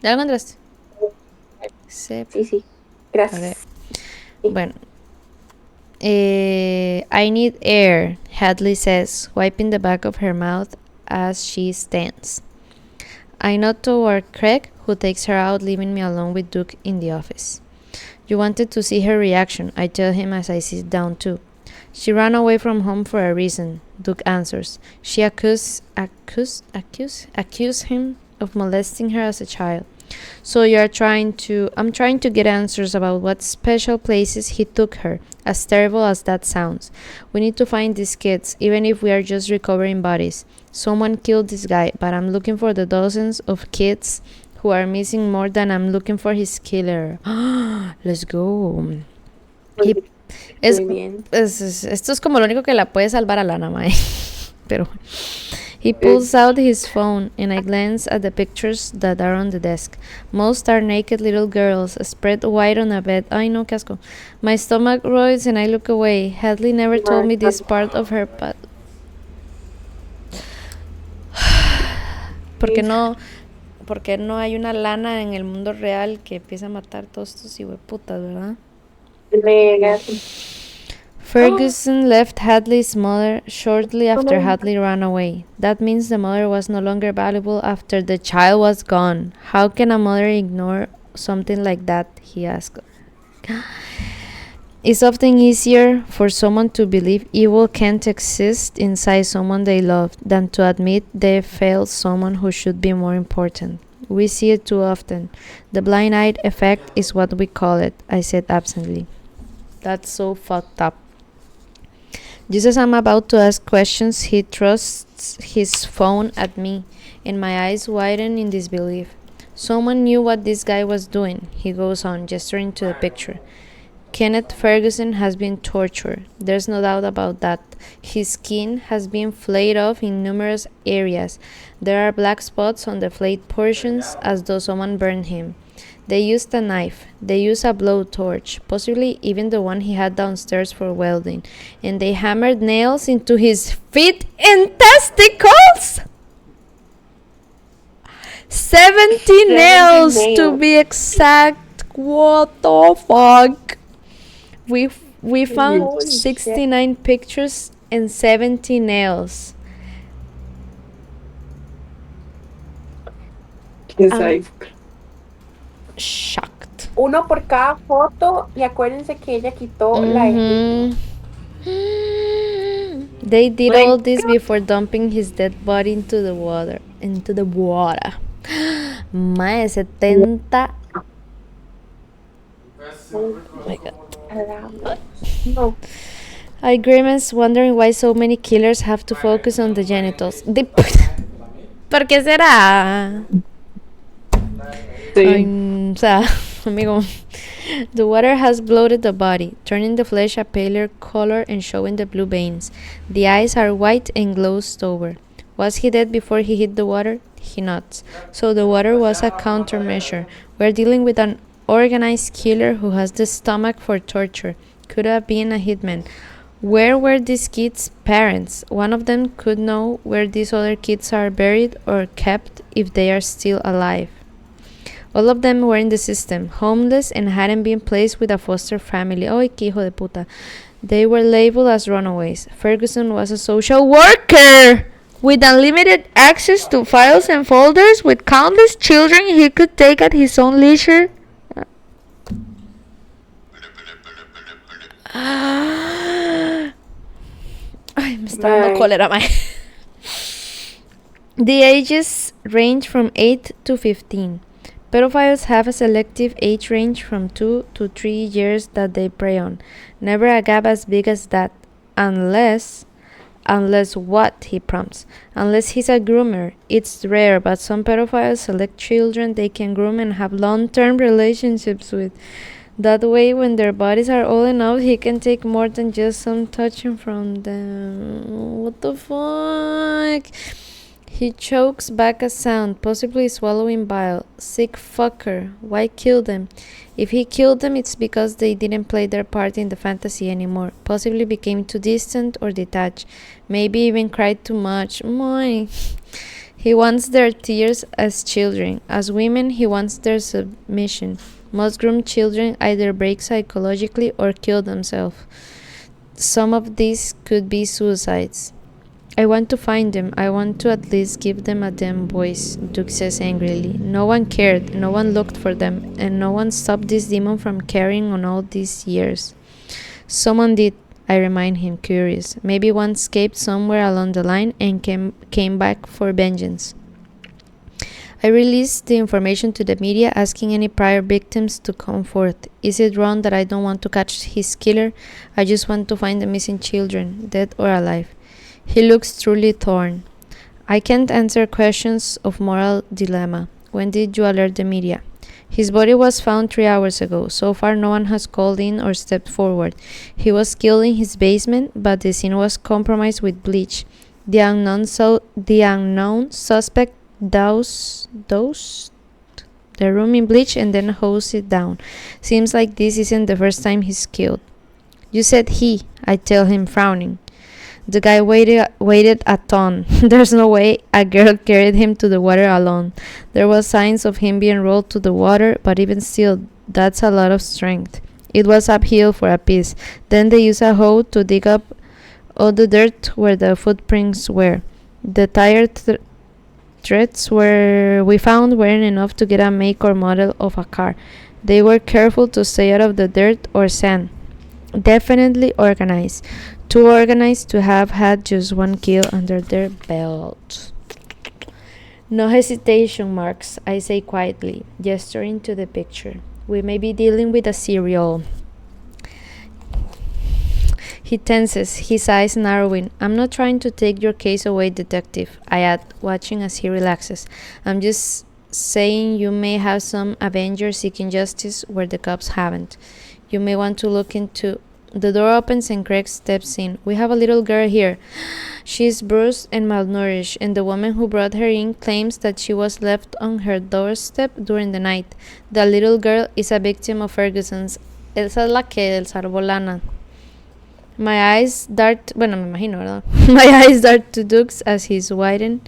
S1: ¿Ya lo encontraste?
S2: Sí, gracias.
S1: Okay. Bueno. I need air, Hadley says, wiping the back of her mouth as she stands. I nod toward Craig, who takes her out, leaving me alone with Duke in the office. You wanted to see her reaction, I tell him as I sit down too. She ran away from home for a reason, Duke answers. She accused him of molesting her as a child. So I'm trying to get answers about what special places he took her, as terrible as that sounds. We need to find these kids, even if we are just recovering bodies. Someone killed this guy, but I'm looking for the dozens of kids who are missing more than I'm looking for his killer. Let's go.
S2: Muy bien.
S1: Esto es como lo único que la puede salvar a Lana, mae. Pero he pulls out his phone and I glance at the pictures that are on the desk. Most are naked little girls spread wide on a bed. Ay, no, qué asco. My stomach roils and I look away. Hadley never told me this part of her path. ¿Por qué no hay una Lana en el mundo real que empiece a matar todos estos hijueputas, verdad? Ferguson left Hadley's mother shortly after Hadley ran away. That means the mother was no longer valuable after the child was gone. How can a mother ignore something like that? He asked. It's often easier for someone to believe evil can't exist inside someone they love than to admit they failed someone who should be more important. We see it too often. The blind-eyed effect is what we call it, I said absently. That's so fucked up. Just as I'm about to ask questions, he thrusts his phone at me, and my eyes widen in disbelief. Someone knew what this guy was doing, he goes on, gesturing to the picture. Kenneth Ferguson has been tortured. There's no doubt about that. His skin has been flayed off in numerous areas. There are black spots on the flayed portions as though someone burned him. They used a knife. They used a blowtorch, possibly even the one he had downstairs for welding. And they hammered nails into his feet and testicles! 70 nails to be exact. What the fuck? We found
S2: Holy
S1: 69 pictures and 70 nails. Shocked.
S2: Uno por cada foto y acuérdense que ella quitó la
S1: Mhm. They did
S2: My
S1: all this before dumping his dead body into the water. Mae, 70. Oh my god.
S2: No.
S1: I grimace, wondering why so many killers have to focus on the genitals. ¿Por qué será?
S3: Sí.
S1: O sea, amigo. The water has bloated the body, turning the flesh a paler color and showing the blue veins. The eyes are white and glazed over. Was he dead before he hit the water? He nods. So the water was a countermeasure. We're dealing with an organized killer who has the stomach for torture. Could have been a hitman. Where were these kids' parents? One of them could know where these other kids are buried or kept if they are still alive. All of them were in the system, homeless and hadn't been placed with a foster family. Ay, qué hijo de puta. They were labeled as runaways. Ferguson was a social worker with unlimited access to files and folders with countless children he could take at his own leisure. Ay, me está dando cólera, mae. The ages range from 8 to 15. Pedophiles have a selective age range from 2 to 3 years that they prey on. Never a gap as big as that. Unless what, he prompts. Unless he's a groomer. It's rare, but some pedophiles select children they can groom and have long-term relationships with. That way, when their bodies are old enough, he can take more than just some touching from them. What the fuck? He chokes back a sound, possibly swallowing bile. Sick fucker. Why kill them? If he killed them, it's because they didn't play their part in the fantasy anymore. Possibly became too distant or detached. Maybe even cried too much. My. He wants their tears as children. As women, he wants their submission. Most groomed children either break psychologically or kill themselves. Some of these could be suicides. I want to find them. I want to at least give them a damn voice, Duke says angrily. No one cared, no one looked for them, and no one stopped this demon from carrying on all these years. Someone did, I remind him, curious. Maybe one escaped somewhere along the line and came back for vengeance. I released the information to the media asking any prior victims to come forth. Is it wrong that I don't want to catch his killer? I just want to find the missing children, dead or alive. He looks truly torn. I can't answer questions of moral dilemma. When did you alert the media? His body was found 3 hours ago. So far no one has called in or stepped forward. He was killed in his basement, but the scene was compromised with bleach. The unknown suspect doused the room in bleach and then hosed it down. Seems like this isn't the first time he's killed. You said he, I tell him, frowning. The guy weighed a ton. There's no way a girl carried him to the water alone. There was signs of him being rolled to the water, but even still, that's a lot of strength. It was uphill for a piece. Then they used a hoe to dig up all the dirt where the footprints were. The tire threads we found weren't enough to get a make or model of a car. They were careful to stay out of the dirt or sand. Definitely organized. Too organized to have had just one kill under their belt. No hesitation marks, I say quietly, gesturing to the picture. We may be dealing with a serial. He tenses, his eyes narrowing. I'm not trying to take your case away, detective, I add, watching as he relaxes. I'm just saying you may have some Avengers seeking justice where the cops haven't. You may want to look into The door opens and Craig steps in. We have a little girl here. She is bruised and malnourished, and the woman who brought her in claims that she was left on her doorstep during the night. The little girl is a victim of Ferguson's. Esa es la que salvó Lana. My eyes dart. Bueno, me imagino, ¿verdad? My eyes dart to Duke's as his widen,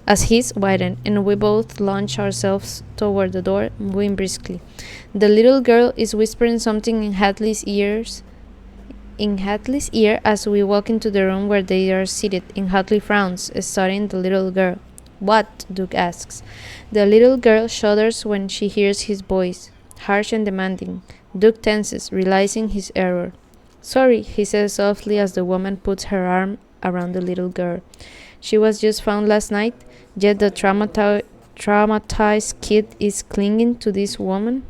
S1: and we both launch ourselves toward the door, moving briskly. The little girl is whispering something in Hadley's ear as we walk into the room where they are seated. In Hadley frowns, studying the little girl. What? Duke asks. The little girl shudders when she hears his voice, harsh and demanding. Duke tenses, realizing his error. Sorry, he says softly as the woman puts her arm around the little girl. She was just found last night, yet the traumatized kid is clinging to this woman.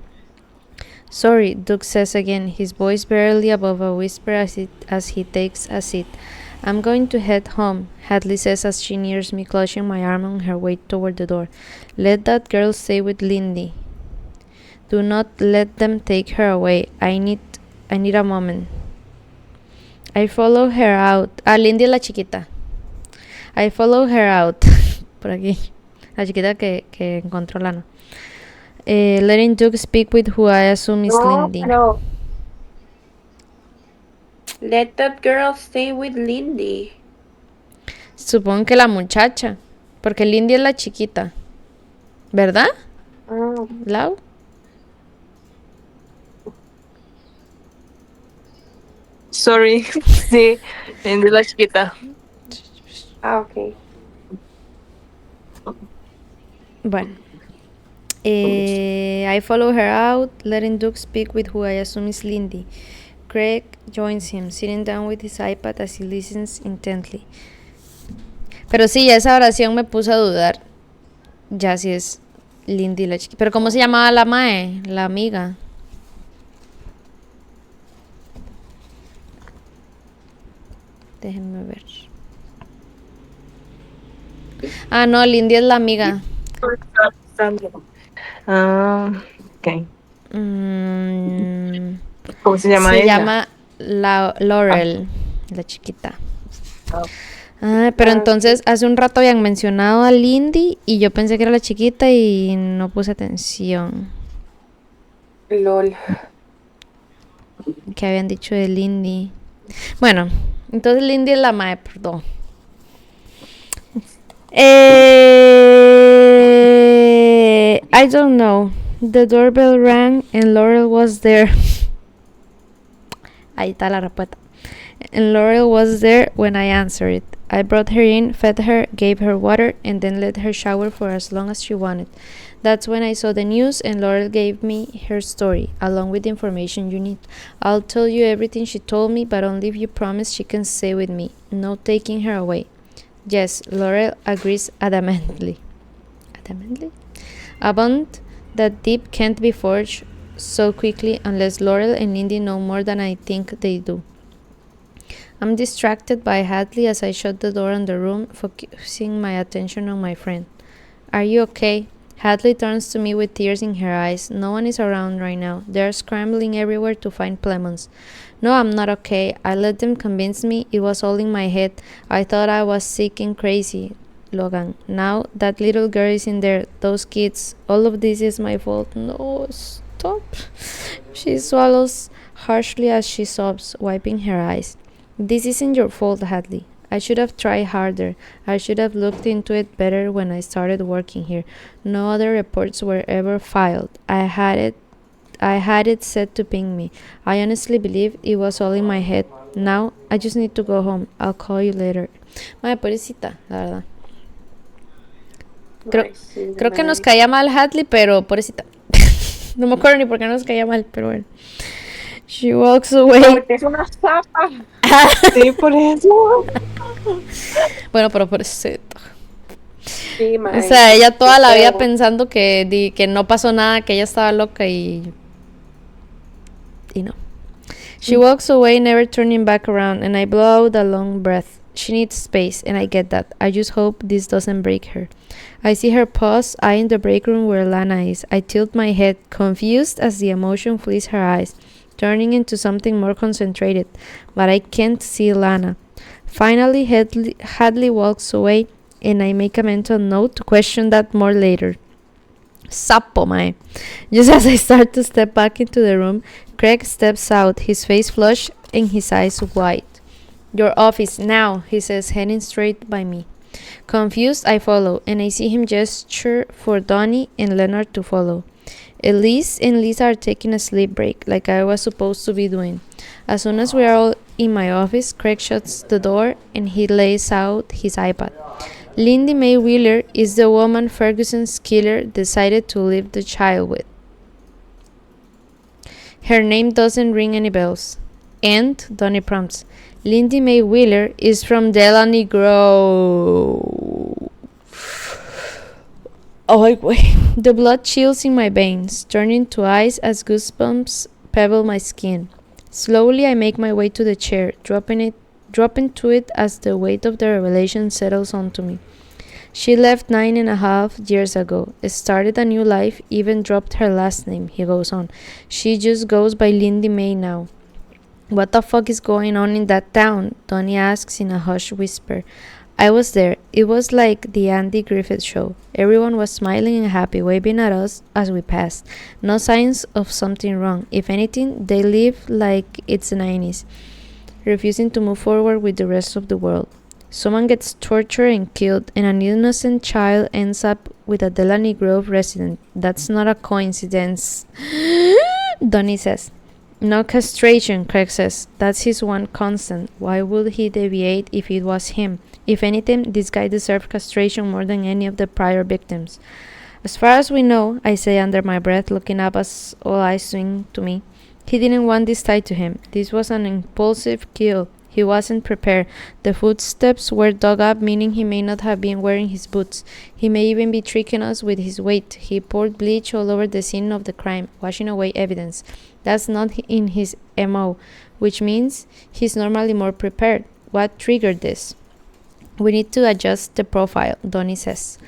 S1: Sorry, Duke says again, his voice barely above a whisper as he takes a seat. I'm going to head home, Hadley says as she nears me, clutching my arm on her way toward the door. Let that girl stay with Lindy. Do not let them take her away. I need a moment. I follow her out. Lindy es la chiquita. I follow her out. Por aquí. La chiquita que encontró Lana. Letting Duke speak with who I assume is Lindy.
S2: No. Let that girl stay with Lindy.
S1: Supongo que la muchacha. Porque Lindy es la chiquita. ¿Verdad? Lau.
S3: Sorry. Sí, Lindy la chiquita.
S2: Ok.
S1: Bueno. I follow her out, letting Duke speak with who I assume is Lindy. Craig joins him, sitting down with his iPad as he listens intently. Pero sí, esa oración me puso a dudar. Ya si es Lindy la chiquita. Pero ¿cómo se llamaba la mae? La amiga. Déjenme ver. Ah, no, Lindy es la amiga.
S3: Ok. ¿Cómo se llama ella?
S1: Se llama Laurel, la chiquita. Pero entonces hace un rato habían mencionado a Lindy y yo pensé que era la chiquita y no puse atención.
S2: LOL.
S1: ¿Qué habían dicho de Lindy? Bueno, entonces Lindy es la mae, perdón. I don't know. The doorbell rang and Laurel was there. Ahí está la respuesta. And Laurel was there when I answered it. I brought her in, fed her, gave her water, and then let her shower for as long as she wanted. That's when I saw the news and Laurel gave me her story, along with the information you need. I'll tell you everything she told me, but only if you promise she can stay with me. No taking her away. Yes, Laurel agrees adamantly. Adamantly? A bond that deep can't be forged so quickly unless Laurel and Lindy know more than I think they do. I'm distracted by Hadley as I shut the door on the room, focusing my attention on my friend. Are you okay? Hadley turns to me with tears in her eyes. No one is around right now. They're scrambling everywhere to find Plemons. No, I'm not okay. I let them convince me it was all in my head. I thought I was sick and crazy. Logan, now that little girl is in there. Those kids. All of this is my fault. No, stop. She swallows harshly as she sobs, wiping her eyes. This isn't your fault, Hadley. I should have tried harder. I should have looked into it better when I started working here. No other reports were ever filed. I had it set to ping me. I honestly believe it was all in my head. Now, I just need to go home. I'll call you later. Madre, pobrecita, la verdad. Creo que nos caía mal Hadley, pero pobrecita. No me acuerdo ni por qué nos caía mal, pero bueno. She walks away.
S2: Porque es una zapa.
S3: Sí, por eso.
S1: Bueno, pero pobrecita.
S2: Sí,
S1: O sea, ella toda la vida pensando que no pasó nada, que ella estaba loca y no. She walks away, never turning back around, and I blow out a long breath. She needs space, and I get that. I just hope this doesn't break her. I see her pause, eyeing the break room where Lana is. I tilt my head, confused as the emotion flees her eyes. turning into something more concentrated, but I can't see Lana. Finally, Hadley walks away, and I make a mental note to question that more later. Sapo, mae. Just as I start to step back into the room, Craig steps out, his face flushed and his eyes wide. Your office now, he says, heading straight by me. Confused, I follow, and I see him gesture for Donnie and Leonard to follow. Elise and Lisa are taking a sleep break, like I was supposed to be doing. As soon as we are all in my office, Craig shuts the door and he lays out his iPad. Lindy May Wheeler is the woman Ferguson's killer decided to leave the child with. Her name doesn't ring any bells. And, Donnie prompts, Lindy May Wheeler is from Delaney Grove. Oh, wait. The blood chills in my veins, turning to ice as goosebumps pebble my skin. Slowly, I make my way to the chair, dropping to it as the weight of the revelation settles onto me. She left 9.5 years ago, started a new life, even dropped her last name, he goes on. She just goes by Lindy May now. What the fuck is going on in that town? Donnie asks in a hushed whisper. I was there. It was like the Andy Griffith show. Everyone was smiling and happy, waving at us as we passed. No signs of something wrong. If anything, they live like it's the 90s, refusing to move forward with the rest of the world. Someone gets tortured and killed, and an innocent child ends up with a Delaney Grove resident. That's not a coincidence, Donnie says. No castration, Craig says. That's his one constant. Why would he deviate if it was him? If anything, this guy deserved castration more than any of the prior victims. As far as we know, I say under my breath, looking up as all eyes swing to me. He didn't want this tied to him. This was an impulsive kill. He wasn't prepared. The footsteps were dug up, meaning he may not have been wearing his boots. He may even be tricking us with his weight. He poured bleach all over the scene of the crime, washing away evidence. That's not in his MO, which means he's normally more prepared. What triggered this? We need to adjust the profile, Donnie says.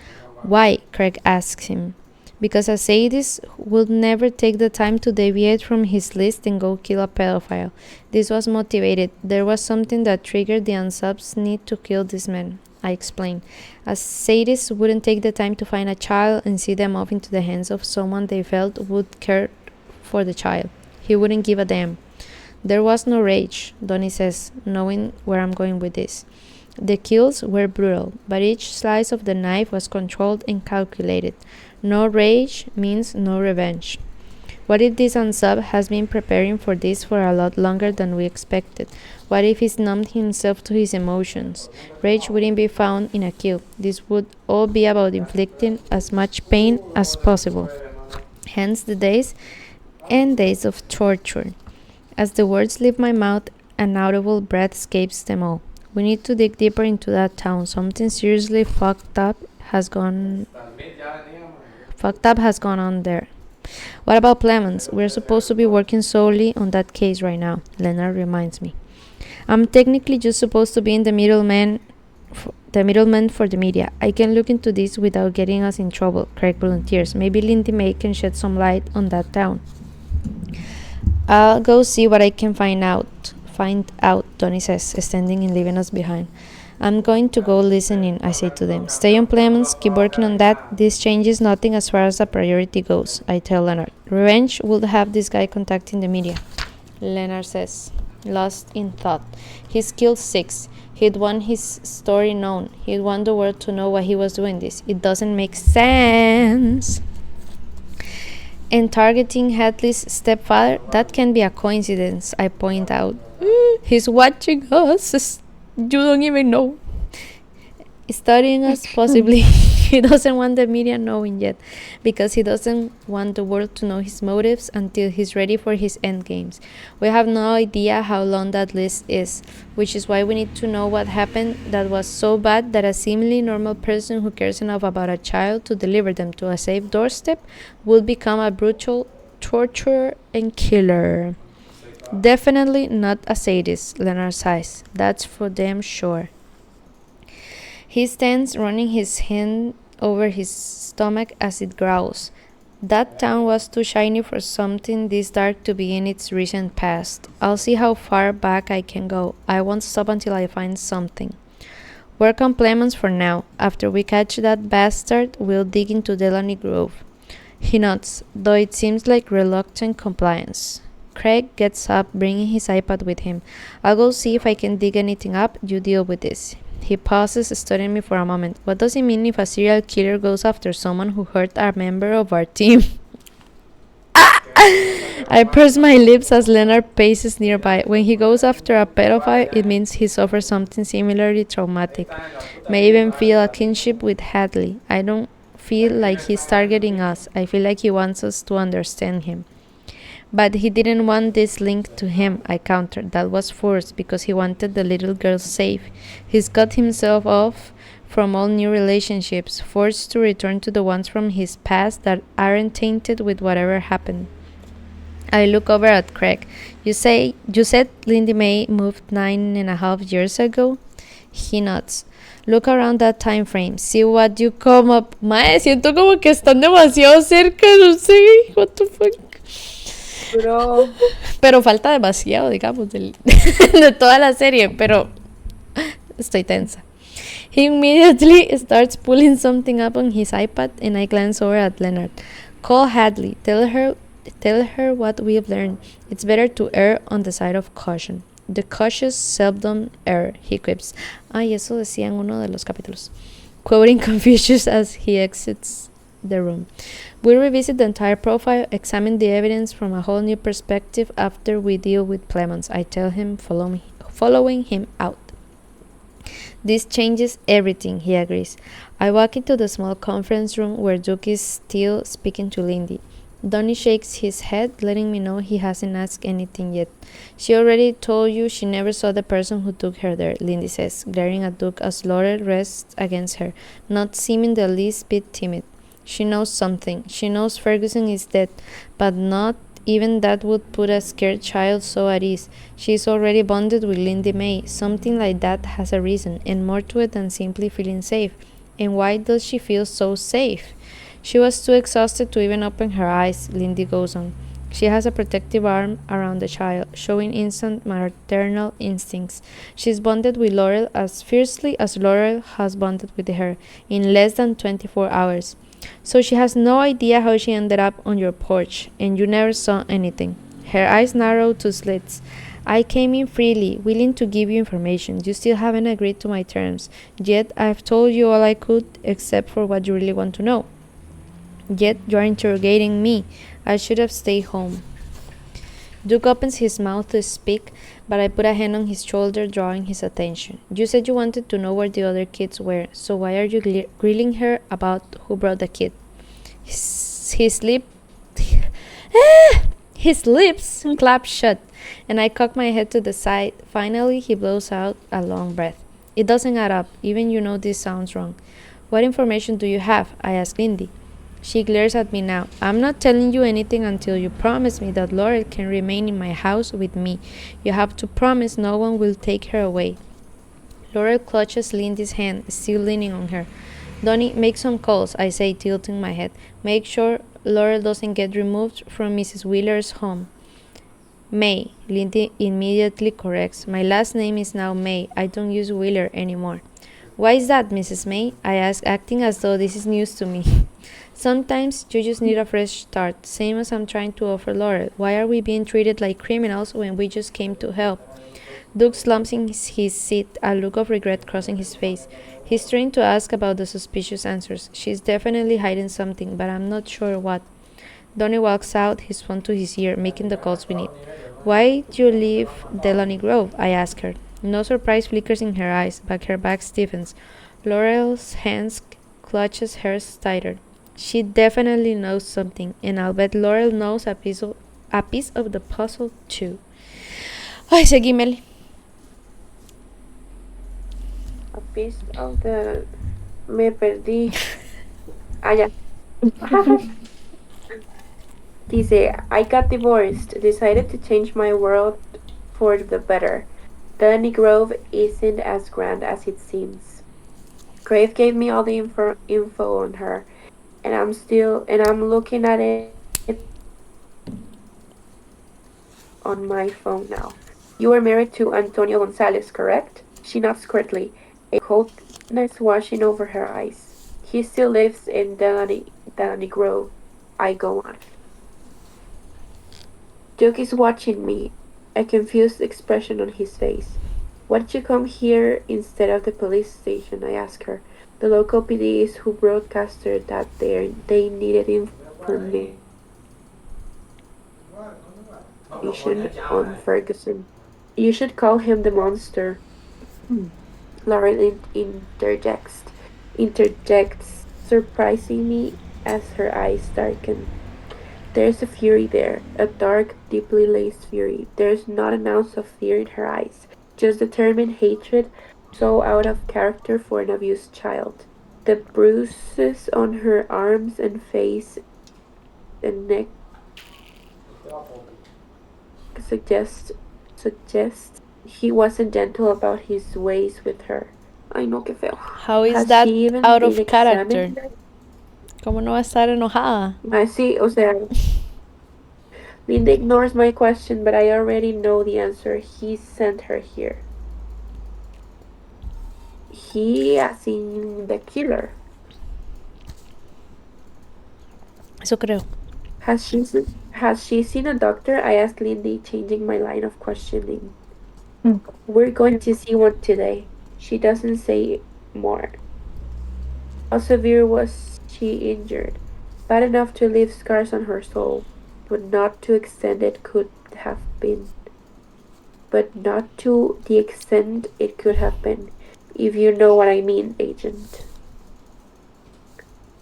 S1: Why? Craig asks him. Because a sadist would never take the time to deviate from his list and go kill a pedophile. This was motivated. There was something that triggered the unsub's need to kill this man, I explained. A sadist wouldn't take the time to find a child and see them off into the hands of someone they felt would care for the child. He wouldn't give a damn. There was no rage, Donnie says, knowing where I'm going with this. The kills were brutal, but each slice of the knife was controlled and calculated. No rage means no revenge. What if this unsub has been preparing for this for a lot longer than we expected? What if he's numbed himself to his emotions? Rage wouldn't be found in a kill. This would all be about inflicting as much pain as possible. Hence the days and days of torture. As the words leave my mouth, an audible breath escapes them all. We need to dig deeper into that town. Something seriously fucked up has gone on there. What about Clemens? We're supposed to be working solely on that case right now, Leonard reminds me. I'm technically just supposed to be in the middleman for the media. I can look into this without getting us in trouble, Craig volunteers. Maybe Lindy May can shed some light on that town. I'll go see what I can find out, Donnie says, standing and leaving us behind. I'm going to go listen in, I say to them. Stay on Clemens, keep working on that. This changes nothing as far as the priority goes, I tell Leonard. Revenge would have this guy contacting the media, Leonard says, lost in thought. He's killed 6. He'd want his story known. He'd want the world to know why he was doing this. It doesn't make sense. And targeting Hadley's stepfather, that can be a coincidence, I point out. He's watching us. You don't even know. Studying us, possibly. He doesn't want the media knowing yet, because he doesn't want the world to know his motives until he's ready for his endgames. We have no idea how long that list is, which is why we need to know what happened that was so bad that a seemingly normal person who cares enough about a child to deliver them to a safe doorstep would become a brutal torturer and killer. Definitely not a sadist, Leonard sighs. That's for damn sure. He stands running his hand over his stomach as it growls. That town was too shiny for something this dark to be in its recent past. I'll see how far back I can go. I won't stop until I find something. Work on Clemens for now. After we catch that bastard, we'll dig into Delaney Grove. He nods, though it seems like reluctant compliance. Craig gets up, bringing his iPad with him. I'll go see if I can dig anything up. You deal with this. He pauses, studying me for a moment. What does it mean if a serial killer goes after someone who hurt a member of our team? I purse my lips as Leonard paces nearby. When he goes after a pedophile, it means he suffered something similarly traumatic. May even feel a kinship with Hadley. I don't feel like he's targeting us. I feel like he wants us to understand him. But he didn't want this link to him, I countered. That was forced because he wanted the little girl safe. He's cut himself off from all new relationships, forced to return to the ones from his past that aren't tainted with whatever happened. I look over at Craig. You said Lindy May moved 9.5 years ago? He nods. Look around that time frame. See what you come up. Mae, siento como que están demasiado cerca. No sé. What the fuck.
S2: Bro.
S1: Pero falta demasiado, digamos, de toda la serie. Pero estoy tensa. He immediately starts pulling something up on his iPad, and I glance over at Leonard. Call Hadley. Tell her what we've learned. It's better to err on the side of caution. The cautious seldom err, he quips. Ay, eso decía en uno de los capítulos. Quoting Confucius as he exits the room. We'll revisit the entire profile, examine the evidence from a whole new perspective after we deal with Clemens. I tell him, following him out. This changes everything, he agrees. I walk into the small conference room where Duke is still speaking to Lindy. Donnie shakes his head, letting me know he hasn't asked anything yet. She already told you she never saw the person who took her there, Lindy says, glaring at Duke as Laurel rests against her, not seeming the least bit timid. She knows something. She knows Ferguson is dead, but not even that would put a scared child so at ease. She's already bonded with Lindy May. Something like that has a reason, and more to it than simply feeling safe. And why does she feel so safe? She was too exhausted to even open her eyes, Lindy goes on. She has a protective arm around the child, showing instant maternal instincts. She's bonded with Laurel as fiercely as Laurel has bonded with her, in less than 24 hours. So she has no idea how she ended up on your porch, and you never saw anything. Her eyes narrow to slits. I came in freely, willing to give you information. You still haven't agreed to my terms. Yet I've told you all I could, except for what you really want to know. Yet you are interrogating me. I should have stayed home. Duke opens his mouth to speak, but I put a hand on his shoulder, drawing his attention. You said you wanted to know where the other kids were, so why are you grilling her about who brought the kid? His lips clap shut, and I cock my head to the side. Finally, he blows out a long breath. It doesn't add up, even you know this sounds wrong. What information do you have? I ask Lindy. She glares at me now. I'm not telling you anything until you promise me that Laurel can remain in my house with me. You have to promise no one will take her away. Laurel clutches Lindy's hand, still leaning on her. Donnie, make some calls, I say, tilting my head. Make sure Laurel doesn't get removed from Mrs. Wheeler's home. May, Lindy immediately corrects. My last name is now May. I don't use Wheeler anymore. Why is that, Mrs. May? I ask, acting as though this is news to me. Sometimes you just need a fresh start, same as I'm trying to offer Laurel. Why are we being treated like criminals when we just came to help? Duke slumps in his seat, a look of regret crossing his face. He's trying to ask about the suspicious answers. She's definitely hiding something, but I'm not sure what. Donnie walks out, his phone to his ear, making the calls we need. Why did you leave Delaney Grove? I ask her. No surprise flickers in her eyes, but her back stiffens. Laurel's hands clutches hers tighter. She definitely knows something, and I'll bet Laurel knows a piece of the puzzle too. Ay, seguí, Mel.
S2: A piece of the... Me perdí. Ya. Dice, I got divorced, decided to change my world for the better. Delaney Grove isn't as grand as it seems. Crave gave me all the info on her. and I'm looking at it on my phone now. You are married to Antonio Gonzalez, correct? She nods quickly, a coldness washing over her eyes. He still lives in Delany Grove. I go on. Duke is watching me, a confused expression on his face. Why did you come here instead of the police station? I ask her. The local PD is who broadcasted that they needed information on Ferguson. You should call him the monster. Hmm. Lauren interjects, surprising me as her eyes darken. There's a fury there, a dark, deeply laced fury. There's not an ounce of fear in her eyes, just determined hatred, so out of character for an abused child. The bruises on her arms and face and neck suggest he wasn't gentle about his ways with her. Ay no, qué feo.
S1: How is
S2: Has
S1: that
S2: she even
S1: out
S2: been
S1: of character?
S2: examined yet?
S1: ¿Cómo no va a estar enojada?
S2: I see, o sea, Linda ignores my question, but I already know the answer. He sent her here. He, as in the killer.
S1: Eso creo.
S2: Has she seen a doctor? I asked Lindy, changing my line of questioning.
S3: Mm.
S2: We're going to see one today. She doesn't say more. How severe was she injured? Bad enough to leave scars on her soul, but not to extent it could have been. But not to the extent it could have been, if you know what I mean, Agent.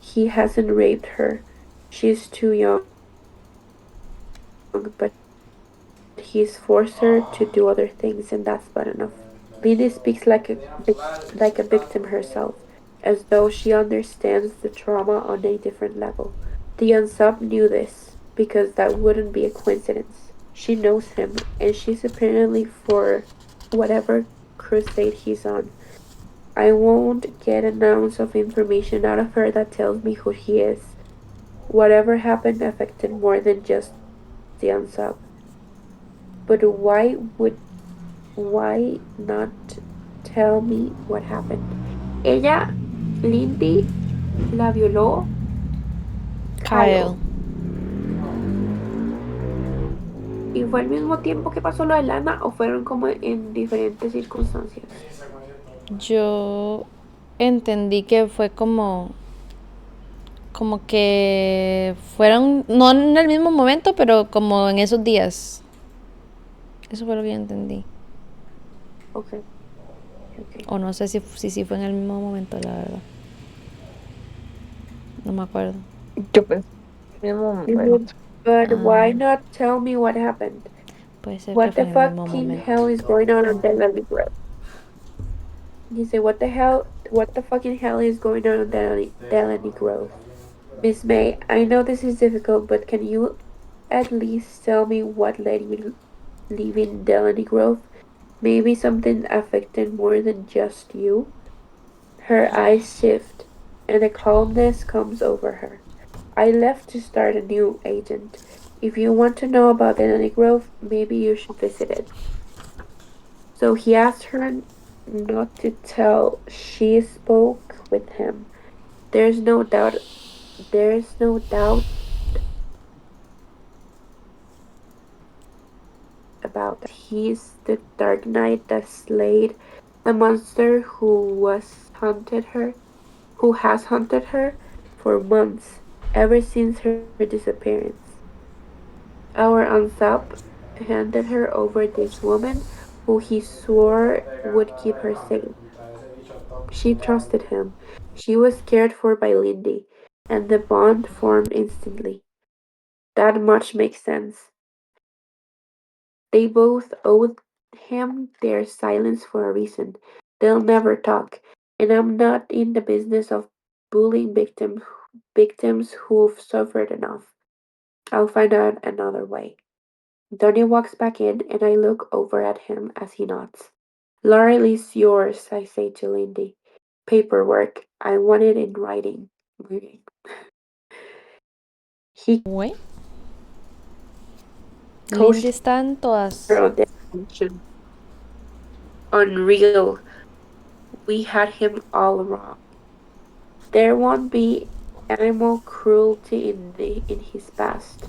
S2: He hasn't raped her. She's too young, but he's forced her to do other things, and that's bad enough. Lindy speaks like a victim herself, as though she understands the trauma on a different level. The unsub knew this, because that wouldn't be a coincidence. She knows him, and she's apparently for whatever crusade he's on. I won't get an ounce of information out of her that tells me who he is. Whatever happened affected more than just the unsub. But why not tell me what happened? Ella, Lindy, la violó
S1: Kyle.
S2: Kyle. ¿Y fue al mismo tiempo que pasó lo de Lana o fueron como en diferentes circunstancias?
S1: Yo entendí que fue como que fueron, no en el mismo momento, pero como en esos días. Eso fue lo que yo entendí.
S2: Ok, ok.
S1: O no sé si fue en el mismo momento, la verdad. No me acuerdo.
S3: Yo pensé mismo momento.
S2: But why
S1: Ah,
S2: not tell me what happened?
S1: puede ser que
S2: What
S1: fue
S2: the
S1: en el mismo
S2: fucking
S1: momento.
S2: hell is going on Delany Grove? He said, what the fucking hell is going on Delany Grove? Miss May, I know this is difficult, but can you at least tell me what led you leaving Delany Grove? Maybe something affected more than just you? Her eyes shift, and a calmness comes over her. I left to start a new agent. If you want to know about Delany Grove, maybe you should visit it. So he asked her not to tell. She spoke with him. There's no doubt there's no doubt about that. He's the Dark Knight that slayed the monster who has hunted her for months, ever since her disappearance. Our unsub handed her over this woman who he swore would keep her safe. She trusted him. She was cared for by Lindy, and the bond formed instantly. That much makes sense. They both owed him their silence for a reason. They'll never talk, and I'm not in the business of bullying victims who've suffered enough. I'll find out another way. Donnie walks back in, and I look over at him as he nods. Laurel is yours, I say to Lindy. Paperwork. I want it in writing. He
S1: Uy, Lindy
S2: coached
S1: está en
S2: her
S1: todas.
S2: on the action. Unreal. We had him all wrong. There won't be animal cruelty in his past.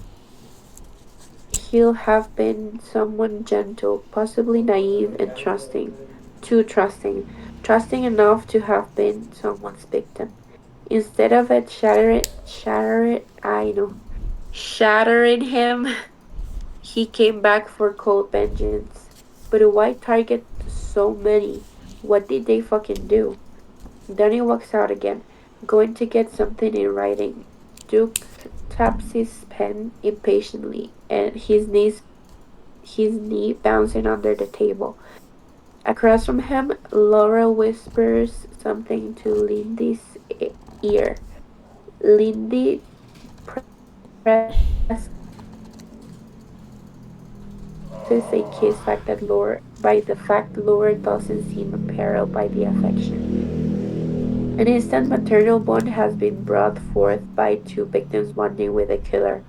S2: He'll have been someone gentle, possibly naive and trusting. Too trusting. Trusting enough to have been someone's victim. Instead of it shattering him, he came back for cold vengeance. But why target so many? What did they fucking do? Then he walks out again, going to get something in writing. Duke taps his pen impatiently, and his knee bouncing under the table. Across from him, Laura whispers something to Lindy's ear. Lindy presses a kiss by the fact Laura doesn't seem imperiled by the affection. An instant maternal bond has been brought forth by two victims bonding with a killer.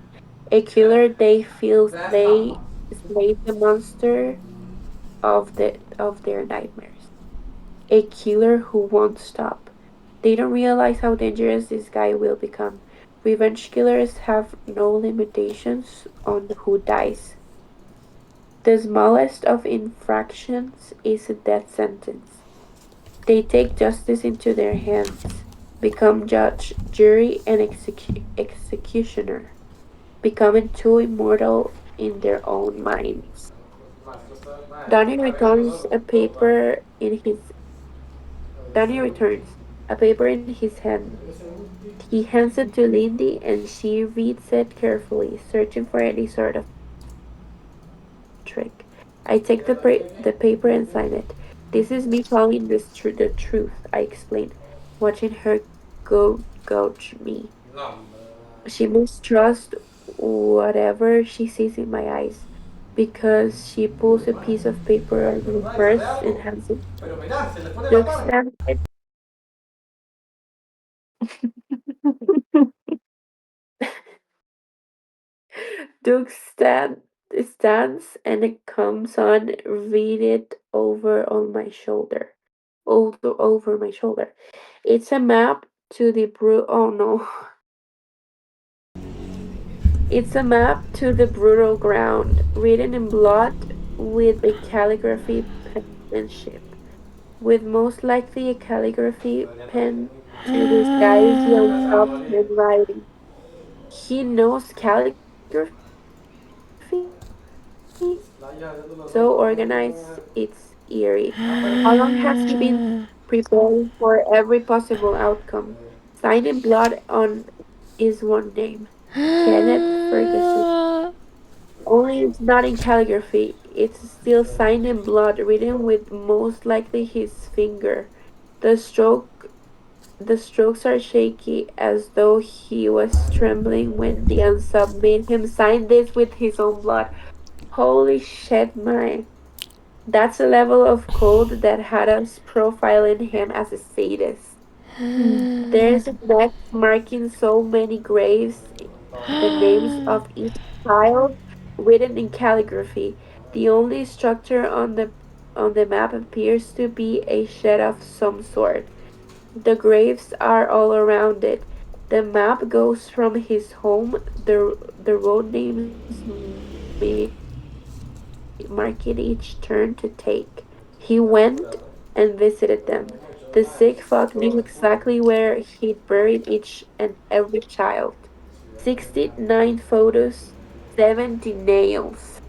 S2: A killer they feel slays the monster of their nightmares. A killer who won't stop. They don't realize how dangerous this guy will become. Revenge killers have no limitations on who dies. The smallest of infractions is a death sentence. They take justice into their hands, become judge, jury, and executioner, becoming too immortal in their own minds. Danny returns a paper in his Danny returns a paper in his hand. He hands it to Lindy and she reads it carefully, searching for any sort of trick. I take the paper and sign it. This is me telling the truth, I explain, watching her gouge me. She must trust whatever she sees in my eyes because she pulls a piece of paper out of her purse and hands it. Duke stands, Duke stands and it comes on, read it over my shoulder. It's a map to the oh no. It's a map to the brutal ground, written in blood with a calligraphy penmanship, with most likely a calligraphy pen to disguise the unsolved handwriting. He knows calligraphy? So organized, it's eerie. How long has he been preparing for every possible outcome? Signed in blood on is one name, Kenneth Ferguson. Only it's not in calligraphy. It's still signed in blood, written with most likely his finger. The stroke the strokes are shaky, as though he was trembling when the unsub made him sign this with his own blood. Holy shit, man. That's a level of code that had us profiling him as a sadist. There's a neck marking so many graves, the names of each child written in calligraphy. The only structure on the map appears to be a shed of some sort. The graves are all around it. The map goes from his home, the road names marking each turn to take. He went and visited them. The sick fuck knew exactly where he'd buried each and every child. 69 photos, 70 nails.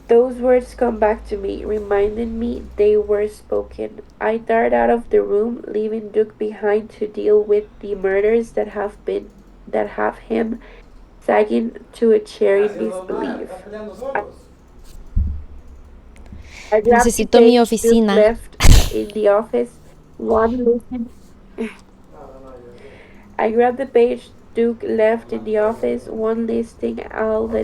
S2: Those words come back to me, reminding me they were spoken. I dart out of the room, leaving Duke behind to deal with the murders that have him sagging to a chair in disbelief. I grab the page Duke left in the
S1: Necesito mi
S2: office,
S1: oficina.
S2: one listing. I grabbed the page Duke left in the office, one listing all the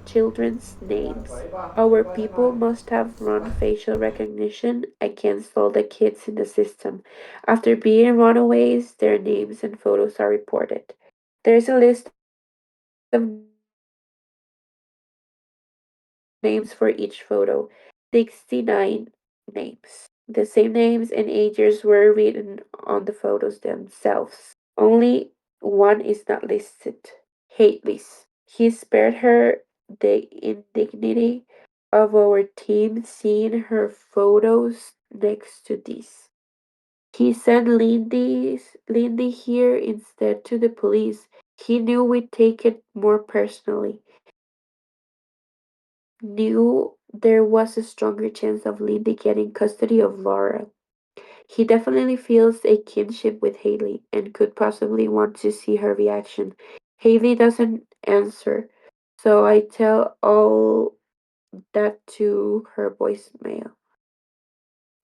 S2: children's names. Our people must have run facial recognition against all the kids in the system. After being runaways, their names and photos are reported. There's a list of names for each photo. 69 names. The same names and ages were written on the photos themselves. Only one is not listed. Haley's. He spared her the indignity of our team seeing her photos next to these. He sent Lindy here instead to the police. He knew we'd take it more personally. Knew there was a stronger chance of Lindy getting custody of Laura. He definitely feels a kinship with Haley and could possibly want to see her reaction. Haley doesn't answer, so I tell all that to her voicemail,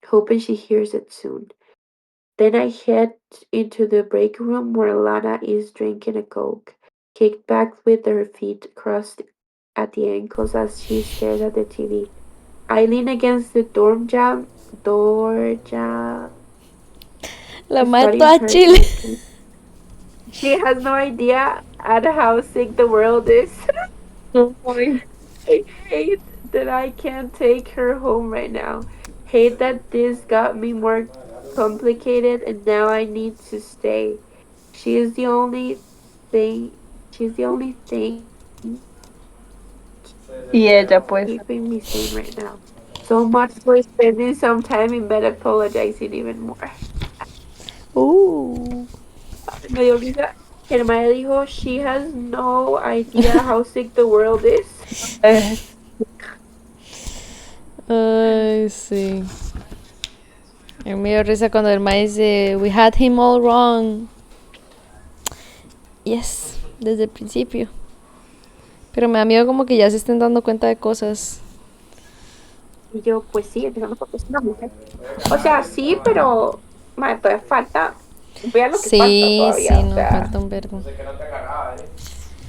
S2: hoping she hears it soon. Then I head into the break room where Lana is drinking a Coke, kicked back with her feet crossed at the ankles as she stares at the TV. I lean against the door jam,
S1: La madre
S2: studying
S1: toda
S2: her
S1: chile.
S2: earpiece. She has no idea at how sick the world is.
S3: Oh boy.
S2: I hate that I can't take her home right now. Hate that this got me more complicated and now I need to stay. She is the only thing she's the only thing
S3: Y ella pues.
S2: keeping me sane right now. So much for spending some time in bed apologizing even more.
S1: Uh.
S2: Me dio risa que el mae dijo, she has no idea how sick the world is.
S3: Eh,
S1: Ay, sí. Me dio risa cuando el maíz dice, we had him all wrong. Yes, desde el principio. Pero me da miedo como que ya se estén dando cuenta de cosas.
S2: Y yo, pues sí, empezando porque es una mujer. O sea, sí, pero mae, todavía falta. Vean lo que falta
S1: Sí,
S2: todavía.
S1: sí,
S2: O
S1: no,
S2: sea,
S1: falta un vergo.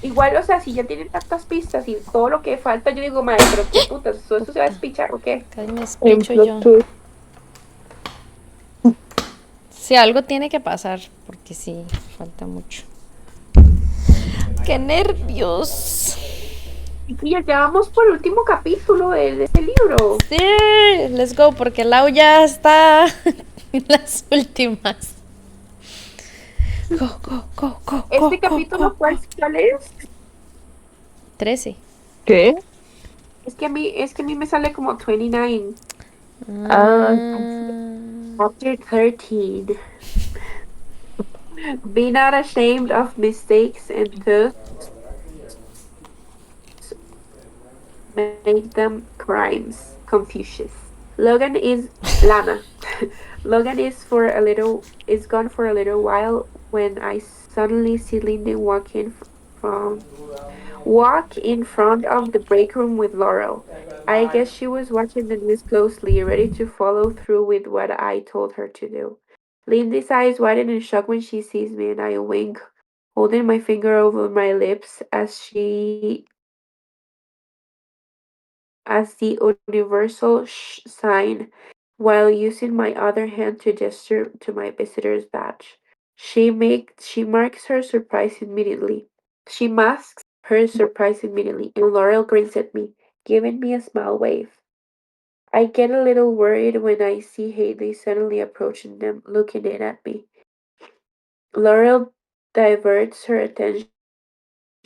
S2: igual, o sea, si ya tienen tantas pistas y todo lo que falta, yo digo, madre, pero qué putas, ¿eso se va a despichar o qué?
S1: Casi me
S3: en
S1: espicho
S3: plot
S1: yo.
S3: twist.
S1: Sí, algo tiene que pasar, porque sí, falta mucho. ¡Qué nervios!
S2: Y ya vamos por el último capítulo de este libro.
S1: Sí, let's go, porque Lau ya está en las últimas. Go, go, go, go,
S2: Este
S1: go, go,
S2: capítulo,
S1: go, go.
S2: ¿cuál es?
S1: 13.
S3: ¿Qué?
S2: Es que a mí me sale como 29.
S3: Ah,
S2: Chapter 13. Be not ashamed of mistakes and thus make them crimes. Confucius. Logan is Lana. Logan is gone for a little while when I suddenly see Lindy walk in front of the break room with Laurel. I guess she was watching the news closely, ready to follow through with what I told her to do. Lindy's eyes widen in shock when she sees me, and I wink, holding my finger over my lips as the universal sign, while using my other hand to gesture to my visitor's badge. She marks her surprise immediately. She masks her surprise immediately, and Laurel grins at me, giving me a smile wave. I get a little worried when I see Haley suddenly approaching them, looking in at me. Laurel diverts her attention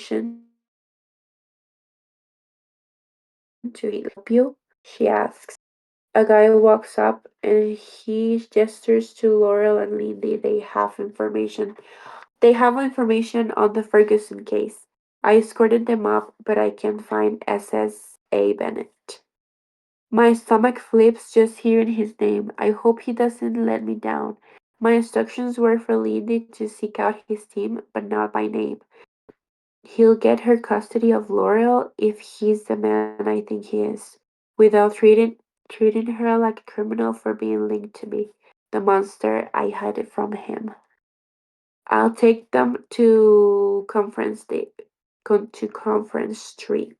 S2: to Haley. "Can I help you?" she asks. A guy walks up and he gestures to Laurel and Lindy. They have information on the Ferguson case. I escorted them up, but I can't find SSA Bennett. My stomach flips just hearing his name. I hope he doesn't let me down. My instructions were for Lindy to seek out his team, but not by name. He'll get her custody of Laurel if he's the man I think he is, without treating her like a criminal for being linked to me, the monster I hid from him. I'll take them to conference three.